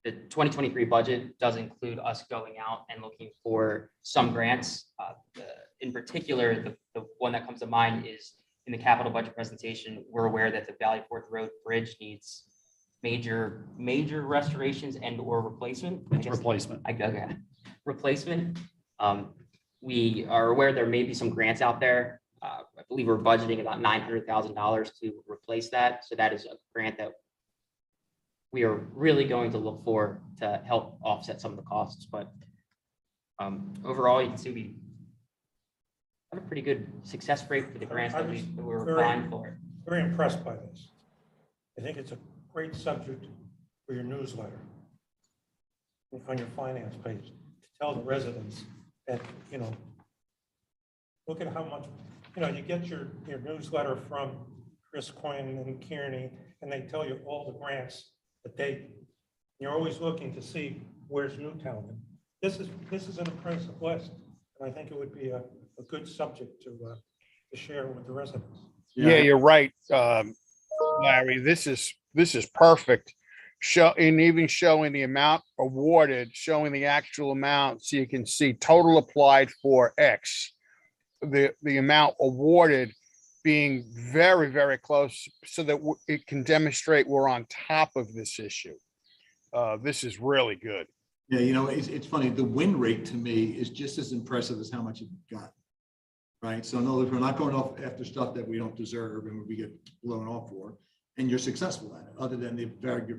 The 2023 budget does include us going out and looking for some grants. In particular, the one that comes to mind is in the capital budget presentation. We're aware that the Valley Forge Road Bridge needs major restorations and or replacement. It's replacement. Okay. Replacement. We are aware there may be some grants out there. I believe we're budgeting about $900,000 to replace that. So that is a grant that we are really going to look for to help offset some of the costs. But overall, you can see we have a pretty good success rate for the grants that we were applying for. Very impressed by this. I think it's a great subject for your newsletter on your finance page to tell the residents that, look at how much, you get your newsletter from Chris Quinn and Kearney, and they tell you all the grants that you're always looking to see where's Newtown. This is an impressive list, and I think it would be a good subject to share with the residents. Yeah, you're right, Larry. This is perfect. And even showing the amount awarded, showing the actual amount, so you can see total applied for X. The amount awarded being very, very close, so that it can demonstrate we're on top of this issue. This is really good. Yeah, it's funny. The win rate to me is just as impressive as how much you've got. Right. So in other words, we're not going off after stuff that we don't deserve and we get blown off for, and you're successful at it, other than the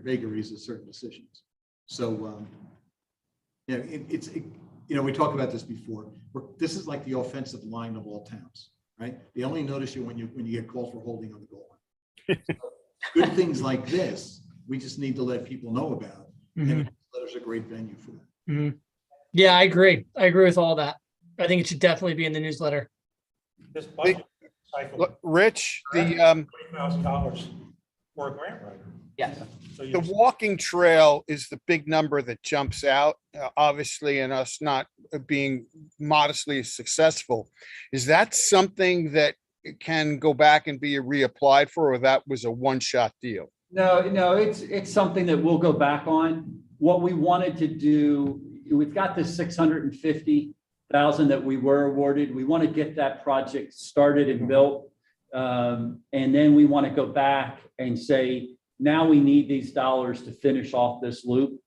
vagaries of certain decisions. So, we talked about this before. This is like the offensive line of all towns, right? They only notice you when you get called for holding on the goal line. So, good things like this, we just need to let people know about. And there's a great venue for that. Mm-hmm. Yeah, I agree. I agree with all that. I think it should definitely be in the newsletter. This budget cycle, Look, Rich, the $20,000 for a grant writer. Yes. So The you're, walking trail is the big number that jumps out, obviously, and us not being modestly successful. Is that something that can go back and be reapplied for, or that was a one-shot deal? No, it's something that we'll go back on. What we wanted to do, we've got this 650,000 that we were awarded. We want to get that project started and built. And then we want to go back and say, now we need these dollars to finish off this loop.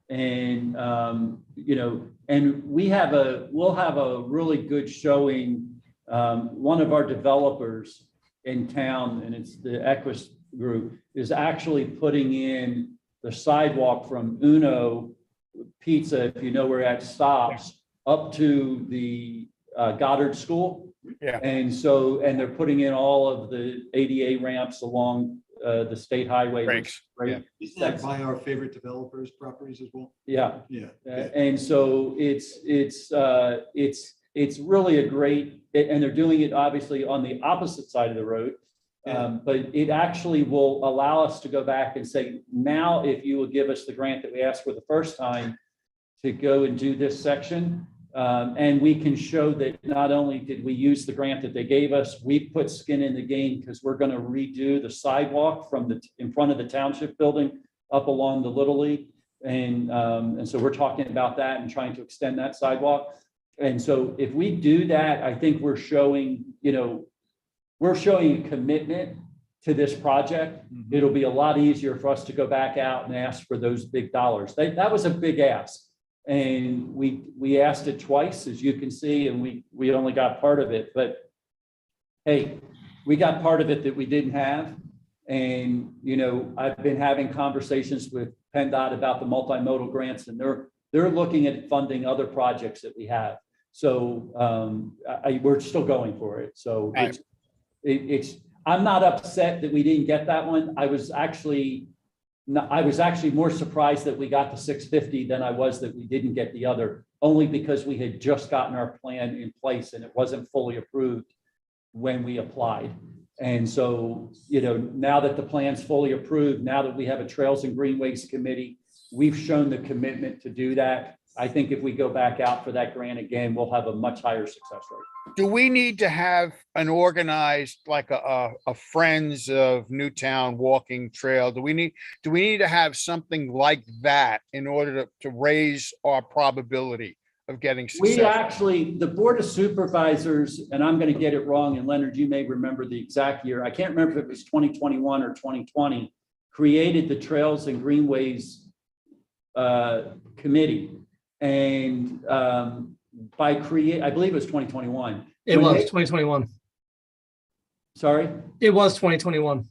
And, and we'll have a really good showing. One of our developers in town, and it's the Equus Group, is actually putting in the sidewalk from Uno Pizza, if you know where that stops, up to the Goddard School. Yeah. And they're putting in all of the ADA ramps along the state highway. Breaks, yeah. Isn't that by our favorite developers properties as well? Yeah. Yeah. And so it's really a great, and they're doing it obviously on the opposite side of the road. But it actually will allow us to go back and say, now, if you will give us the grant that we asked for the first time to go and do this section, and we can show that not only did we use the grant that they gave us, we put skin in the game because we're going to redo the sidewalk from in front of the township building up along the Little League. And so we're talking about that and trying to extend that sidewalk. And so if we do that, I think we're showing, we're showing a commitment to this project. It'll be a lot easier for us to go back out and ask for those big dollars. That was a big ask. And we asked it twice, as you can see, and we only got part of it. But hey, we got part of it that we didn't have. And, I've been having conversations with PennDOT about the multimodal grants, and they're looking at funding other projects that we have. So we're still going for it. So I'm not upset that we didn't get that one. I was actually more surprised that we got the 650 than I was that we didn't get the other, only because we had just gotten our plan in place and it wasn't fully approved when we applied. And so, now that the plan's fully approved, now that we have a Trails and Greenways Committee, we've shown the commitment to do that. I think if we go back out for that grant again, we'll have a much higher success rate. Do we need to have an organized, like a Friends of Newtown walking trail? Do we need to have something like that in order to raise our probability of getting success? The Board of Supervisors, and I'm going to get it wrong, and Leonard, you may remember the exact year. I can't remember if it was 2021 or 2020, created the Trails and Greenways Committee. And I believe it was 2021. It was 2021. Sorry? It was 2021.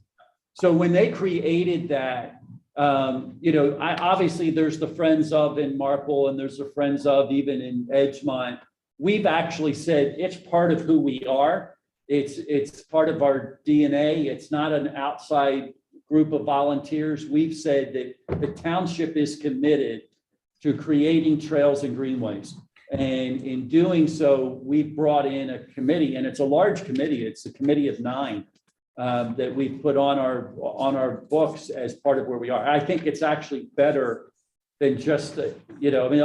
So when they created that, obviously there's the Friends of in Marple and there's the Friends of even in Edgemont. We've actually said it's part of who we are. It's part of our DNA. It's not an outside group of volunteers. We've said that the township is committed to creating trails and greenways. And in doing so, we've brought in a committee, and it's a large committee. It's a committee of 9 that we've put on our books as part of where we are. I think it's actually better than just,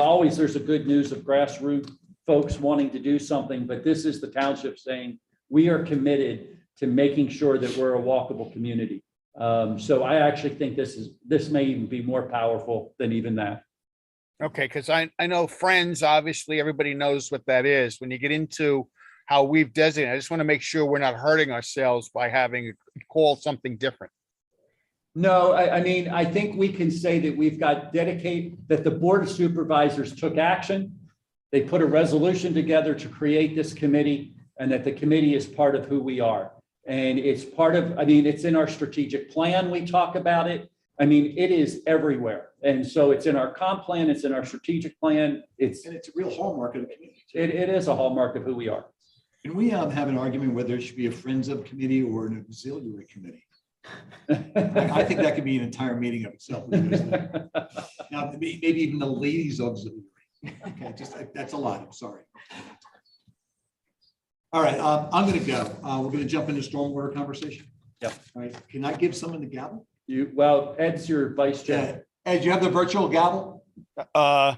always there's a good news of grassroots folks wanting to do something, but this is the township saying we are committed to making sure that we're a walkable community. So I actually think this may even be more powerful than even that. Okay, because I know Friends, obviously, everybody knows what that is. When you get into how we've designated, I just want to make sure we're not hurting ourselves by having it called something different. No, I think we can say that we've got that the Board of Supervisors took action. They put a resolution together to create this committee, and that the committee is part of who we are. And it's part of, it's in our strategic plan. We talk about it. It is everywhere. And so it's in our comp plan, it's in our strategic plan. And it's a real hallmark of the community. It is a hallmark of who we are. Can we have an argument whether it should be a Friends of committee or an auxiliary committee? I think that could be an entire meeting of itself. Now, maybe even the ladies auxiliary. Okay, that's a lot. I'm sorry. All right, I'm going to go. We're going to jump into stormwater conversation. Yep. All right. Can I give someone the gavel? Well, Ed's your vice chair. Ed, you have the virtual gavel? Attaboy.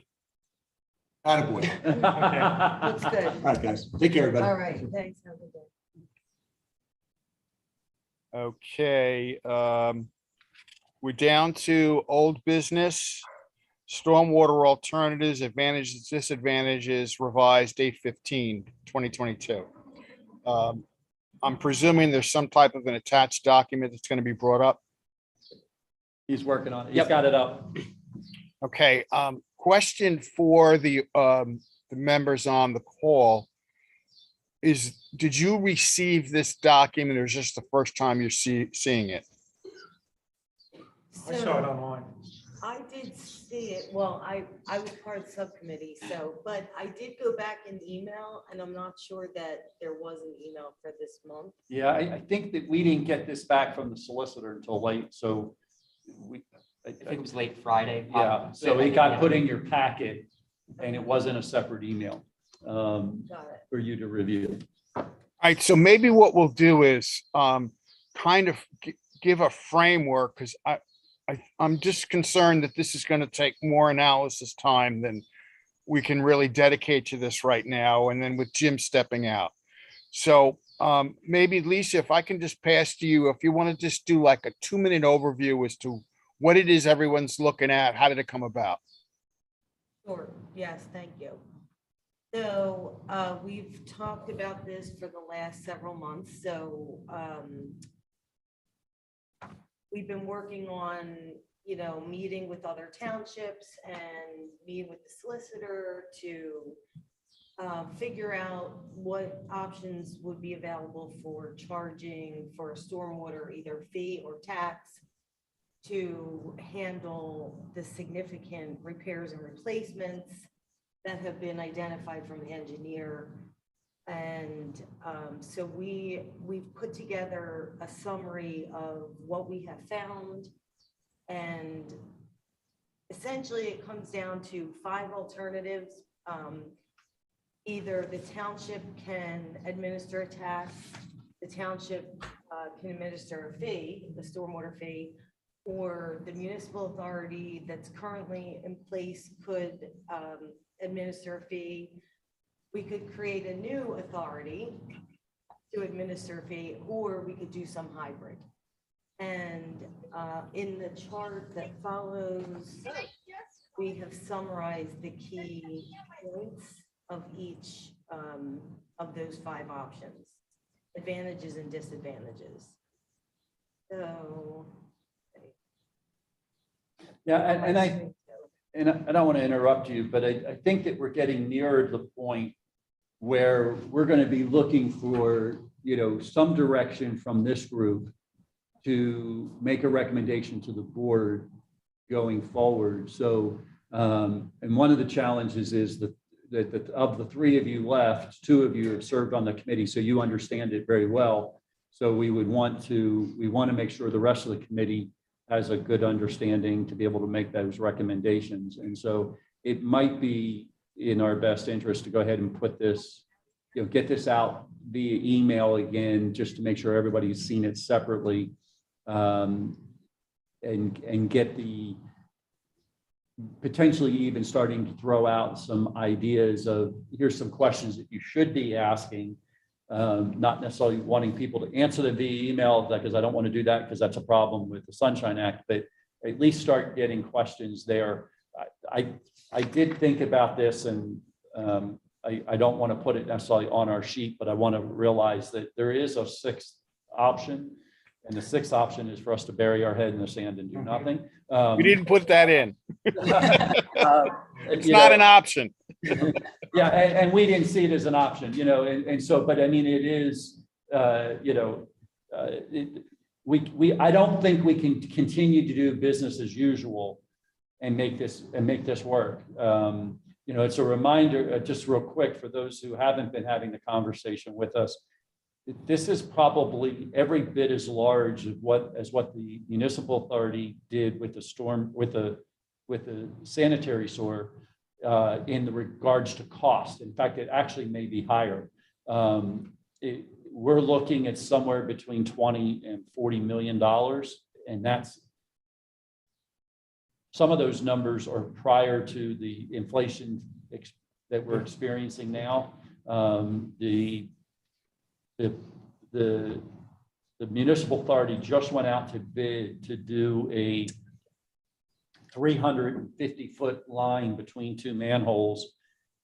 Looks good. All right, guys. Take care, everybody. All right, thanks. Have a good day. Okay, we're down to old business. Stormwater alternatives, advantages, disadvantages, revised 8/15/2022. I'm presuming there's some type of an attached document that's going to be brought up. He's working on it. He's got it up. Okay, question for the members on the call is, did you receive this document or is this the first time you're seeing it? I saw it online. I did see it. Well, I was part of the subcommittee, so, but I did go back in email and I'm not sure that there was an email for this month. Yeah, I think that we didn't get this back from the solicitor until late, so I think it was late Friday. yeah, so it got put in your packet and it wasn't a separate email Got it. for you to review. All right, so maybe what we'll do is kind of give a framework, because I'm just concerned that this is going to take more analysis time than we can really dedicate to this right now, and then with Jim stepping out. So maybe Lisa, if I can just pass to you, if you want to just do like a 2-minute overview as to what it is everyone's looking at, how did it come about? Sure, yes, thank you. So we've talked about this for the last several months, so we've been working on, meeting with other townships and meeting with the solicitor to figure out what options would be available for charging for a stormwater, either fee or tax, to handle the significant repairs and replacements that have been identified from the engineer. And so we've put together a summary of what we have found. And essentially it comes down to 5 alternatives. Either the township can administer a tax, the township can administer a fee, the stormwater fee, or the municipal authority that's currently in place could administer a fee. We could create a new authority to administer a fee, or we could do some hybrid. And in the chart that follows, we have summarized the key points of each of those 5 options, advantages and disadvantages. So. Yeah, and I don't want to interrupt you, but I think that we're getting nearer the point where we're going to be looking for, some direction from this group to make a recommendation to the board going forward. So, and one of the challenges is that of the 3 of you left, 2 of you have served on the committee, so you understand it very well. So we want to make sure the rest of the committee has a good understanding to be able to make those recommendations. And so it might be in our best interest to go ahead and put this, get this out via email again, just to make sure everybody's seen it separately, and get the potentially even starting to throw out some ideas of, here's some questions that you should be asking. Not necessarily wanting people to answer them via email, because I don't want to do that because that's a problem with the Sunshine Act, but at least start getting questions there. I did think about this, and I don't want to put it necessarily on our sheet, but I want to realize that there is a 6th option, and the 6th option is for us to bury our head in the sand and do nothing. We didn't put that in. It's you not know, an option. Yeah, and we didn't see it as an option, and so, but I mean, it is, I don't think we can continue to do business as usual and make this work. It's a reminder, just real quick, for those who haven't been having the conversation with us, this is probably every bit as large as what the municipal authority did with the sanitary sewer, in the regards to cost. In fact, it actually may be higher. We're looking at somewhere between $20 and $40 million, and that's some of those numbers are prior to the inflation that we're experiencing now. The municipal authority just went out to bid to do a 350-foot line between two manholes,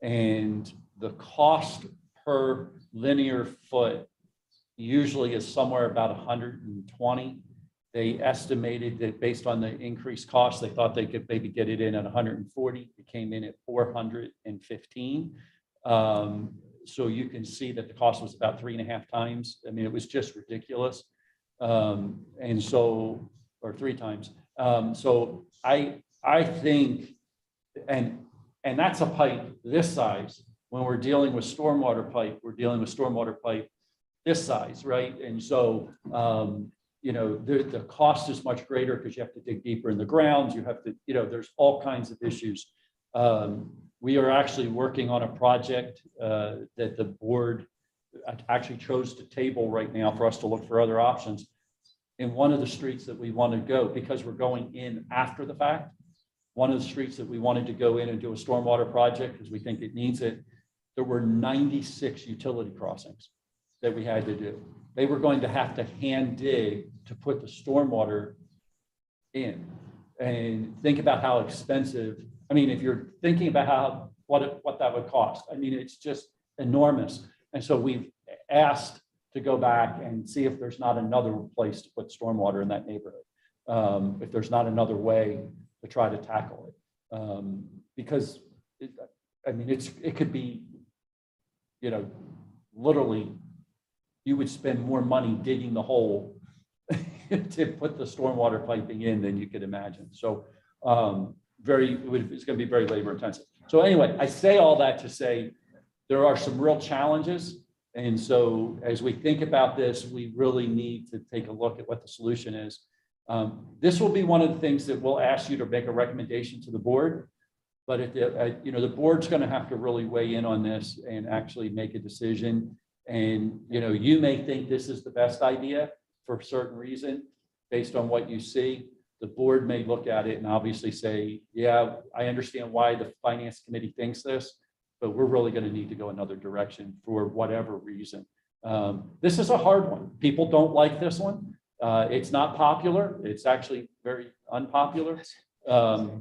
and the cost per linear foot usually is somewhere about 120. They estimated that based on the increased cost, they thought they could maybe get it in at 140. It came in at 415. So you can see that the cost was about 3.5 times. I mean, it was just ridiculous. And so, or 3 times. So I think, and that's a pipe this size. When we're dealing with stormwater pipe, we're dealing with stormwater pipe this size, right? And so, you know, the cost is much greater because you have to dig deeper in the ground. You have to, you know, there's all kinds of issues. We are actually working on a project that the board actually chose to table right now for us to look for other options. In one of the streets that we want to go, because we're going in after the fact, one of the streets that we wanted to go in and do a stormwater project because we think it needs it, there were 96 utility crossings that we had to do. They were going to have to hand dig to put the stormwater in. And think about how expensive, I mean, if you're thinking about what that would cost, I mean, it's just enormous. And so we've asked to go back and see if there's not another place to put stormwater in that neighborhood. If there's not another way to try to tackle it. Because I mean, it could be, you know, literally you would spend more money digging the hole to put the stormwater piping in than you could imagine. So it's going to be very labor intensive. So anyway, I say all that to say there are some real challenges. And so as we think about this, we really need to take a look at what the solution is. This will be one of the things that we'll ask you to make a recommendation to the board. But you know, the board's going to have to really weigh in on this and actually make a decision. And, you know, you may think this is the best idea for a certain reason based on what you see. The board may look at it and obviously say, yeah, I understand why the finance committee thinks this, but we're really going to need to go another direction for whatever reason. This is a hard one. People don't like this one. It's not popular. It's actually very unpopular. But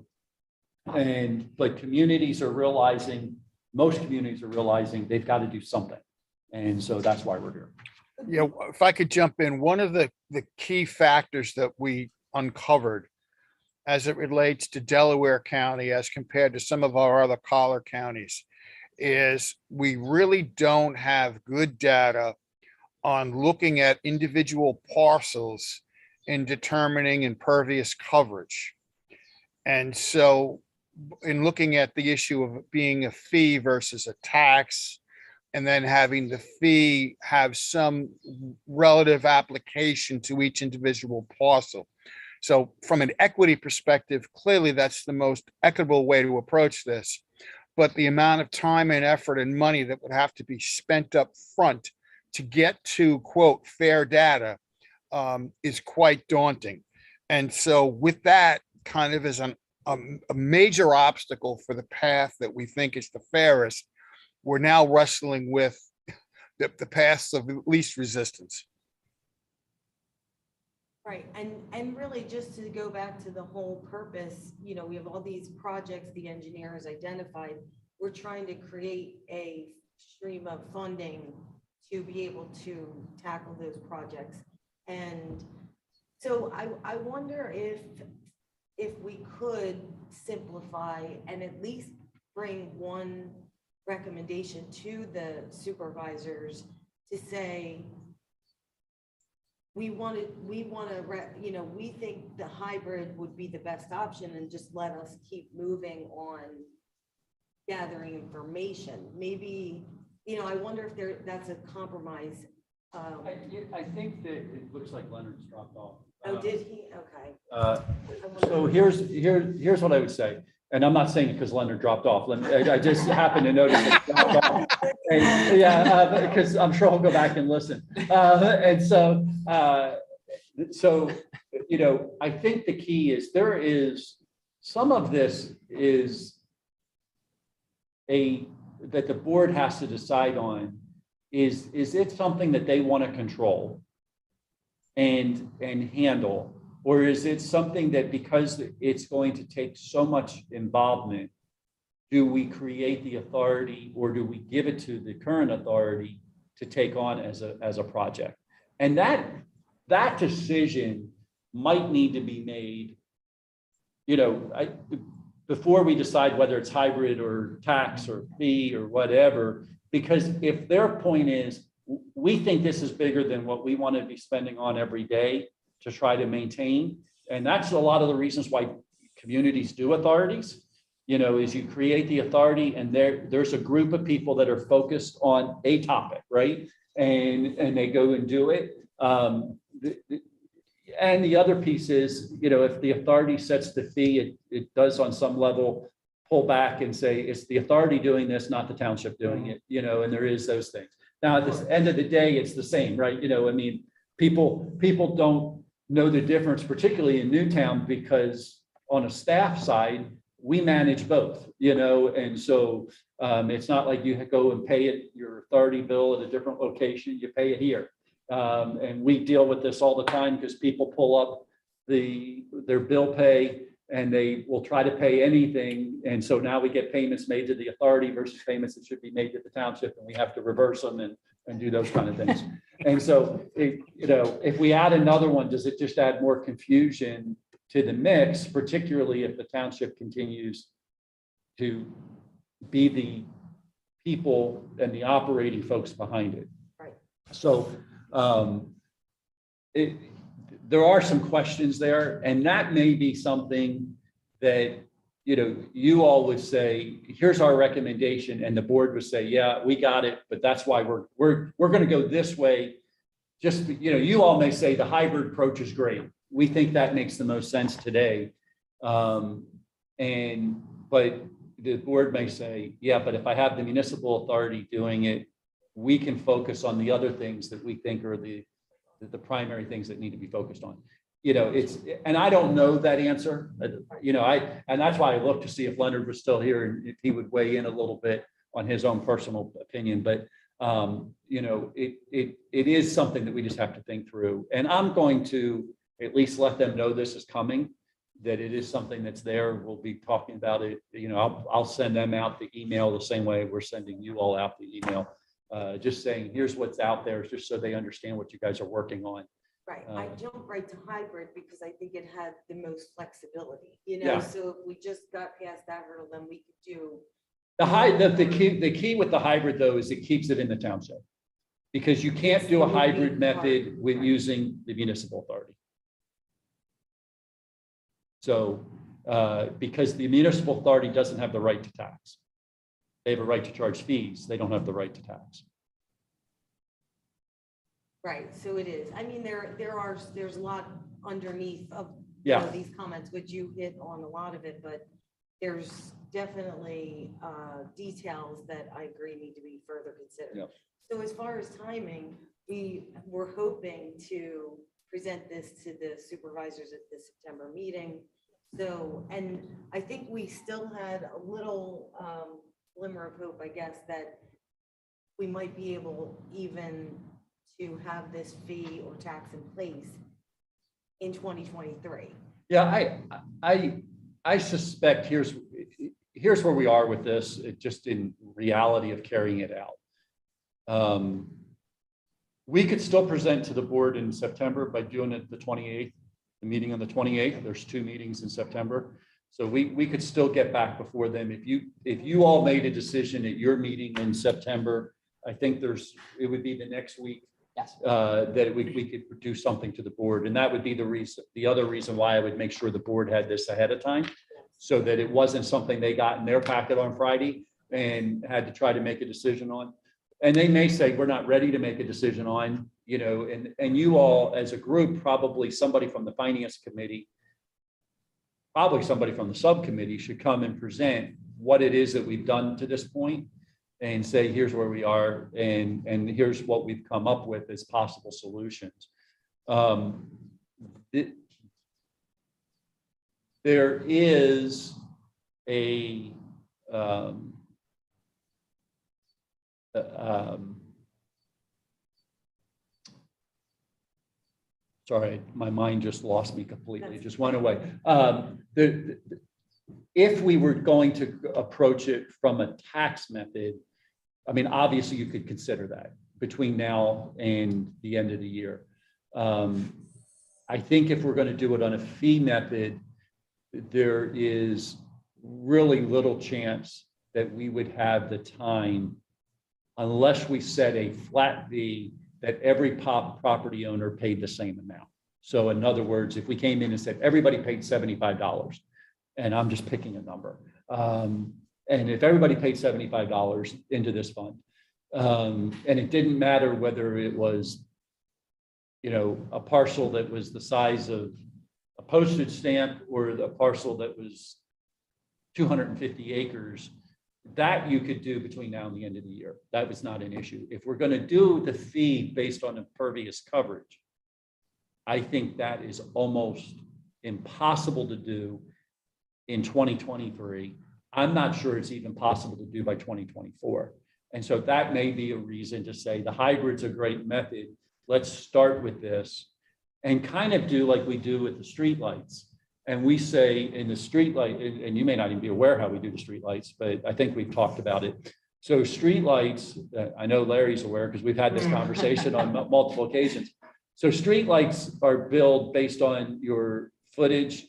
communities are realizing, most communities are realizing they've got to do something. And so that's why we're here. Yeah, if I could jump in, one of the key factors that we uncovered as it relates to Delaware County as compared to some of our other collar counties is we really don't have good data on looking at individual parcels and determining impervious coverage. And so in looking at the issue of being a fee versus a tax, and then having the fee have some relative application to each individual parcel. So from an equity perspective, clearly that's the most equitable way to approach this. But the amount of time and effort and money that would have to be spent up front to get to, quote, fair data is quite daunting. And so with that kind of as a major obstacle for the path that we think is the fairest, we're now wrestling with the paths of least resistance. Right, and really just to go back to the whole purpose, you know, we have all these projects the engineer has identified. We're trying to create a stream of funding to be able to tackle those projects. And so I wonder if we could simplify and at least bring one recommendation to the supervisors to say, we think the hybrid would be the best option, and just let us keep moving on gathering information. Maybe, you know, I wonder if that's a compromise. I think that it looks like Leonard's dropped off. Oh, did he? Okay. So here's what I would say. And I'm not saying it because Leonard dropped off. I just happened to notice it dropped off. And, yeah, because I'm sure he'll go back and listen. And so, you know, I think the key is there is some of this is that the board has to decide on, is it something that they want to control and handle? Or is it something that, because it's going to take so much involvement, do we create the authority, or do we give it to the current authority to take on as a project? And that decision might need to be made, before we decide whether it's hybrid or tax or fee or whatever, because if their point is, we think this is bigger than what we want to be spending on every day to try to maintain. And that's a lot of the reasons why communities do authorities, is you create the authority and there's a group of people that are focused on a topic, right? And they go and do it. And the other piece is, if the authority sets the fee, it does on some level pull back and say, it's the authority doing this, not the township doing it, and there is those things. Now, at the end of the day, it's the same, right? People don't know the difference, particularly in Newtown, because on a staff side, we manage both, and so it's not like you go and pay it, your authority bill at a different location, you pay it here. And we deal with this all the time because people pull up their bill pay and they will try to pay anything. And so now we get payments made to the authority versus payments that should be made to the township, and we have to reverse them and do those kind of things. And so, if we add another one, does it just add more confusion to the mix, particularly if the township continues to be the people and the operating folks behind it? Right. So there are some questions there, and that may be something that, you all would say, here's our recommendation, and the board would say, yeah, we got it, but that's why we're going to go this way. Just, you all may say the hybrid approach is great. We think that makes the most sense today. But the board may say, yeah, but if I have the municipal authority doing it, we can focus on the other things that we think are the primary things that need to be focused on. And I don't know that answer, and that's why I looked to see if Leonard was still here and if he would weigh in a little bit on his own personal opinion. But, it is something that we just have to think through. And I'm going to at least let them know this is coming, that it is something that's there. We'll be talking about it. I'll send them out the email the same way we're sending you all out the email. Just saying, here's what's out there, just so they understand what you guys are working on. Right, I jumped right to hybrid because I think it had the most flexibility, Yeah. so if we just got past that hurdle, then we could do. The key with the hybrid, though, is it keeps it in the township. Because you can't do a hybrid method with using the municipal authority. So, because the municipal authority doesn't have the right to tax. They have a right to charge fees. They don't have the right to tax. Right, so it is. I mean, there's a lot underneath of these comments, which you hit on a lot of it, but there's definitely details that I agree need to be further considered. Yep. So as far as timing, we were hoping to present this to the supervisors at the September meeting. So, and I think we still had a little glimmer of hope, I guess, that we might be able even to have this fee or tax in place in 2023. Yeah, I suspect here's where we are with this, just in reality of carrying it out. We could still present to the board in September by doing it the 28th, the meeting on the 28th. There's 2 meetings in September. So we could still get back before them. If you all made a decision at your meeting in September, I think it would be the next week. Yes. That we could do something to the board. And that would be the other reason why I would make sure the board had this ahead of time, so that it wasn't something they got in their packet on Friday and had to try to make a decision on. And they may say, we're not ready to make a decision on, and you all as a group, probably somebody from the finance committee, probably somebody from the subcommittee should come and present what it is that we've done to this point and say, here's where we are, and here's what we've come up with as possible solutions. There there is a, sorry, my mind just lost me completely. It just went away. If we were going to approach it from a tax method, I mean, obviously you could consider that between now and the end of the year. I think if we're going to do it on a fee method, there is really little chance that we would have the time unless we set a flat fee that every property owner paid the same amount. So in other words, if we came in and said, everybody paid $75, and I'm just picking a number. And if everybody paid $75 into this fund, and it didn't matter whether it was, you know, a parcel that was the size of a postage stamp or a parcel that was 250 acres, that you could do between now and the end of the year. That was not an issue. If we're going to do the fee based on impervious coverage, I think that is almost impossible to do in 2023. I'm not sure it's even possible to do by 2024. And so that may be a reason to say the hybrid's a great method. Let's start with this and kind of do like we do with the streetlights. And we say in the streetlight, and you may not even be aware how we do the streetlights, but I think we've talked about it. So streetlights, I know Larry's aware because we've had this conversation on multiple occasions. So streetlights are billed based on your footage,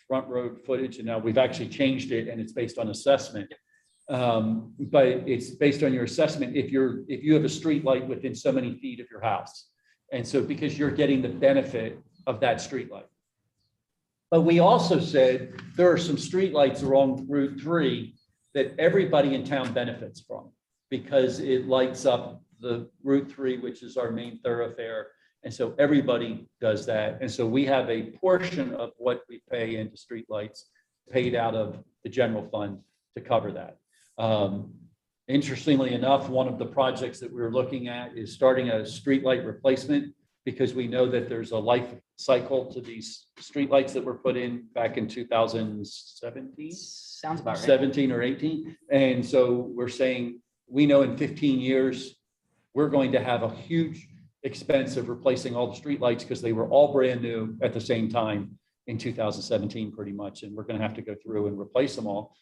front road footage, and now we've actually changed it and it's based on assessment. But it's based on your assessment if you have a street light within so many feet of your house. And so because you're getting the benefit of that street light. But we also said there are some street lights along Route 3 that everybody in town benefits from because it lights up the Route 3, which is our main thoroughfare. And so everybody does that. And so we have a portion of what we pay into streetlights paid out of the general fund to cover that. Interestingly enough, one of the projects that we're looking at is starting a streetlight replacement because we know that there's a life cycle to these streetlights that were put in back in 2017. Sounds about right. 17 or 18. And so we're saying, we know in 15 years, we're going to have a huge expense of replacing all the streetlights because they were all brand new at the same time in 2017, pretty much. And we're going to have to go through and replace them all.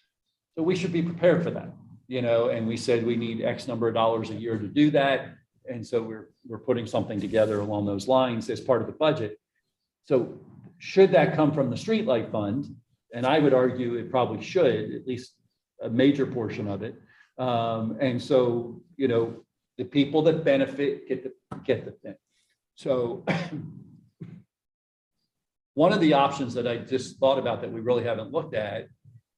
So we should be prepared for that, you know, and we said we need X number of dollars a year to do that. And so we're putting something together along those lines as part of the budget. So should that come from the streetlight fund? And I would argue it probably should, at least a major portion of it. And so, you know, the people that benefit get the thing. So one of the options that I just thought about that we really haven't looked at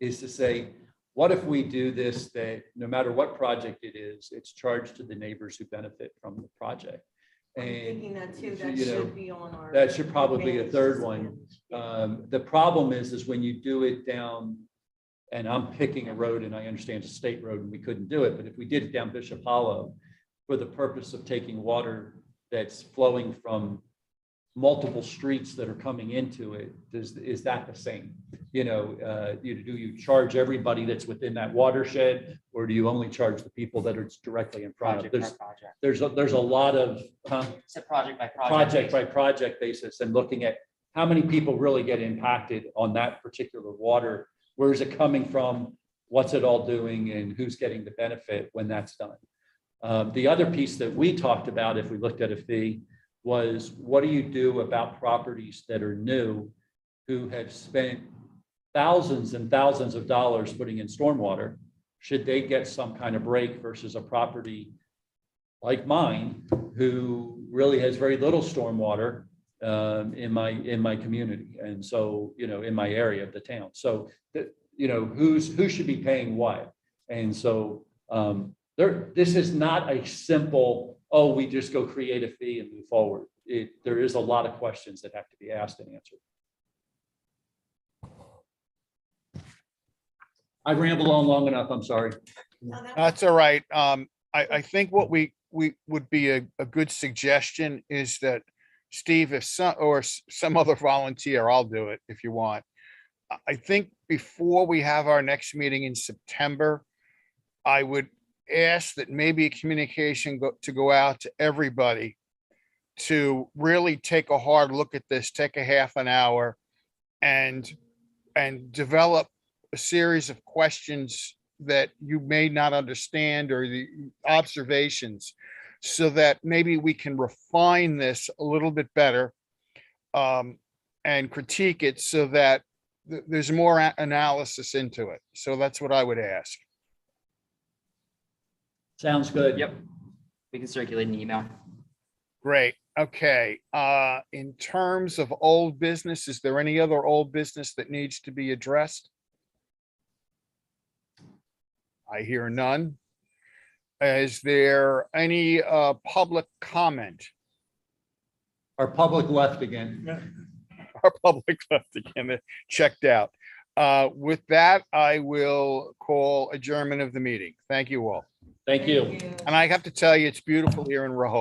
is to say, what if we do this, that no matter what project it is, it's charged to the neighbors who benefit from the project? I'm thinking that too, that you know, should be on our. that should probably be a advantage third system. one. The problem is when you do it down, and I'm picking a road and I understand it's a state road and we couldn't do it, but if we did it down Bishop Hollow for the purpose of taking water that's flowing from multiple streets that are coming into it, is that the same? You know, do you charge everybody that's within that watershed, or do you only charge the people that are directly in front of? Project by project. There's a lot of It's a project by project. project basis and looking at how many people really get impacted on that particular water. Where is it coming from? What's it all doing, and who's getting the benefit when that's done? The other piece that we talked about, if we looked at a fee, was what do you do about properties that are new who have spent thousands and thousands of dollars putting in stormwater? Should they get some kind of break versus a property like mine who really has very little stormwater in my community, and so, you know, in my area of the town? So you know, who should be paying what? And so this is not a simple, oh, we just go create a fee and move forward. There is a lot of questions that have to be asked and answered. I rambled on long enough, I'm sorry. No, that- That's all right. I think what we would be a good suggestion is that, Steve, if some other volunteer, I'll do it if you want. I think before we have our next meeting in September, I would ask that maybe a communication to go out to everybody to really take a hard look at this, take a half an hour and develop a series of questions that you may not understand or the observations so that maybe we can refine this a little bit better and critique it so that there's more analysis into it. So that's what I would ask. Sounds good. Yep. We can circulate an email. Great. Okay. In terms of old business, is there any other old business that needs to be addressed? I hear none. Is there any public comment? Our public left again. Our public left again, checked out. With that, I will call adjournment of the meeting. Thank you all. Thank you. And I have to tell you, it's beautiful here in Rehoboth.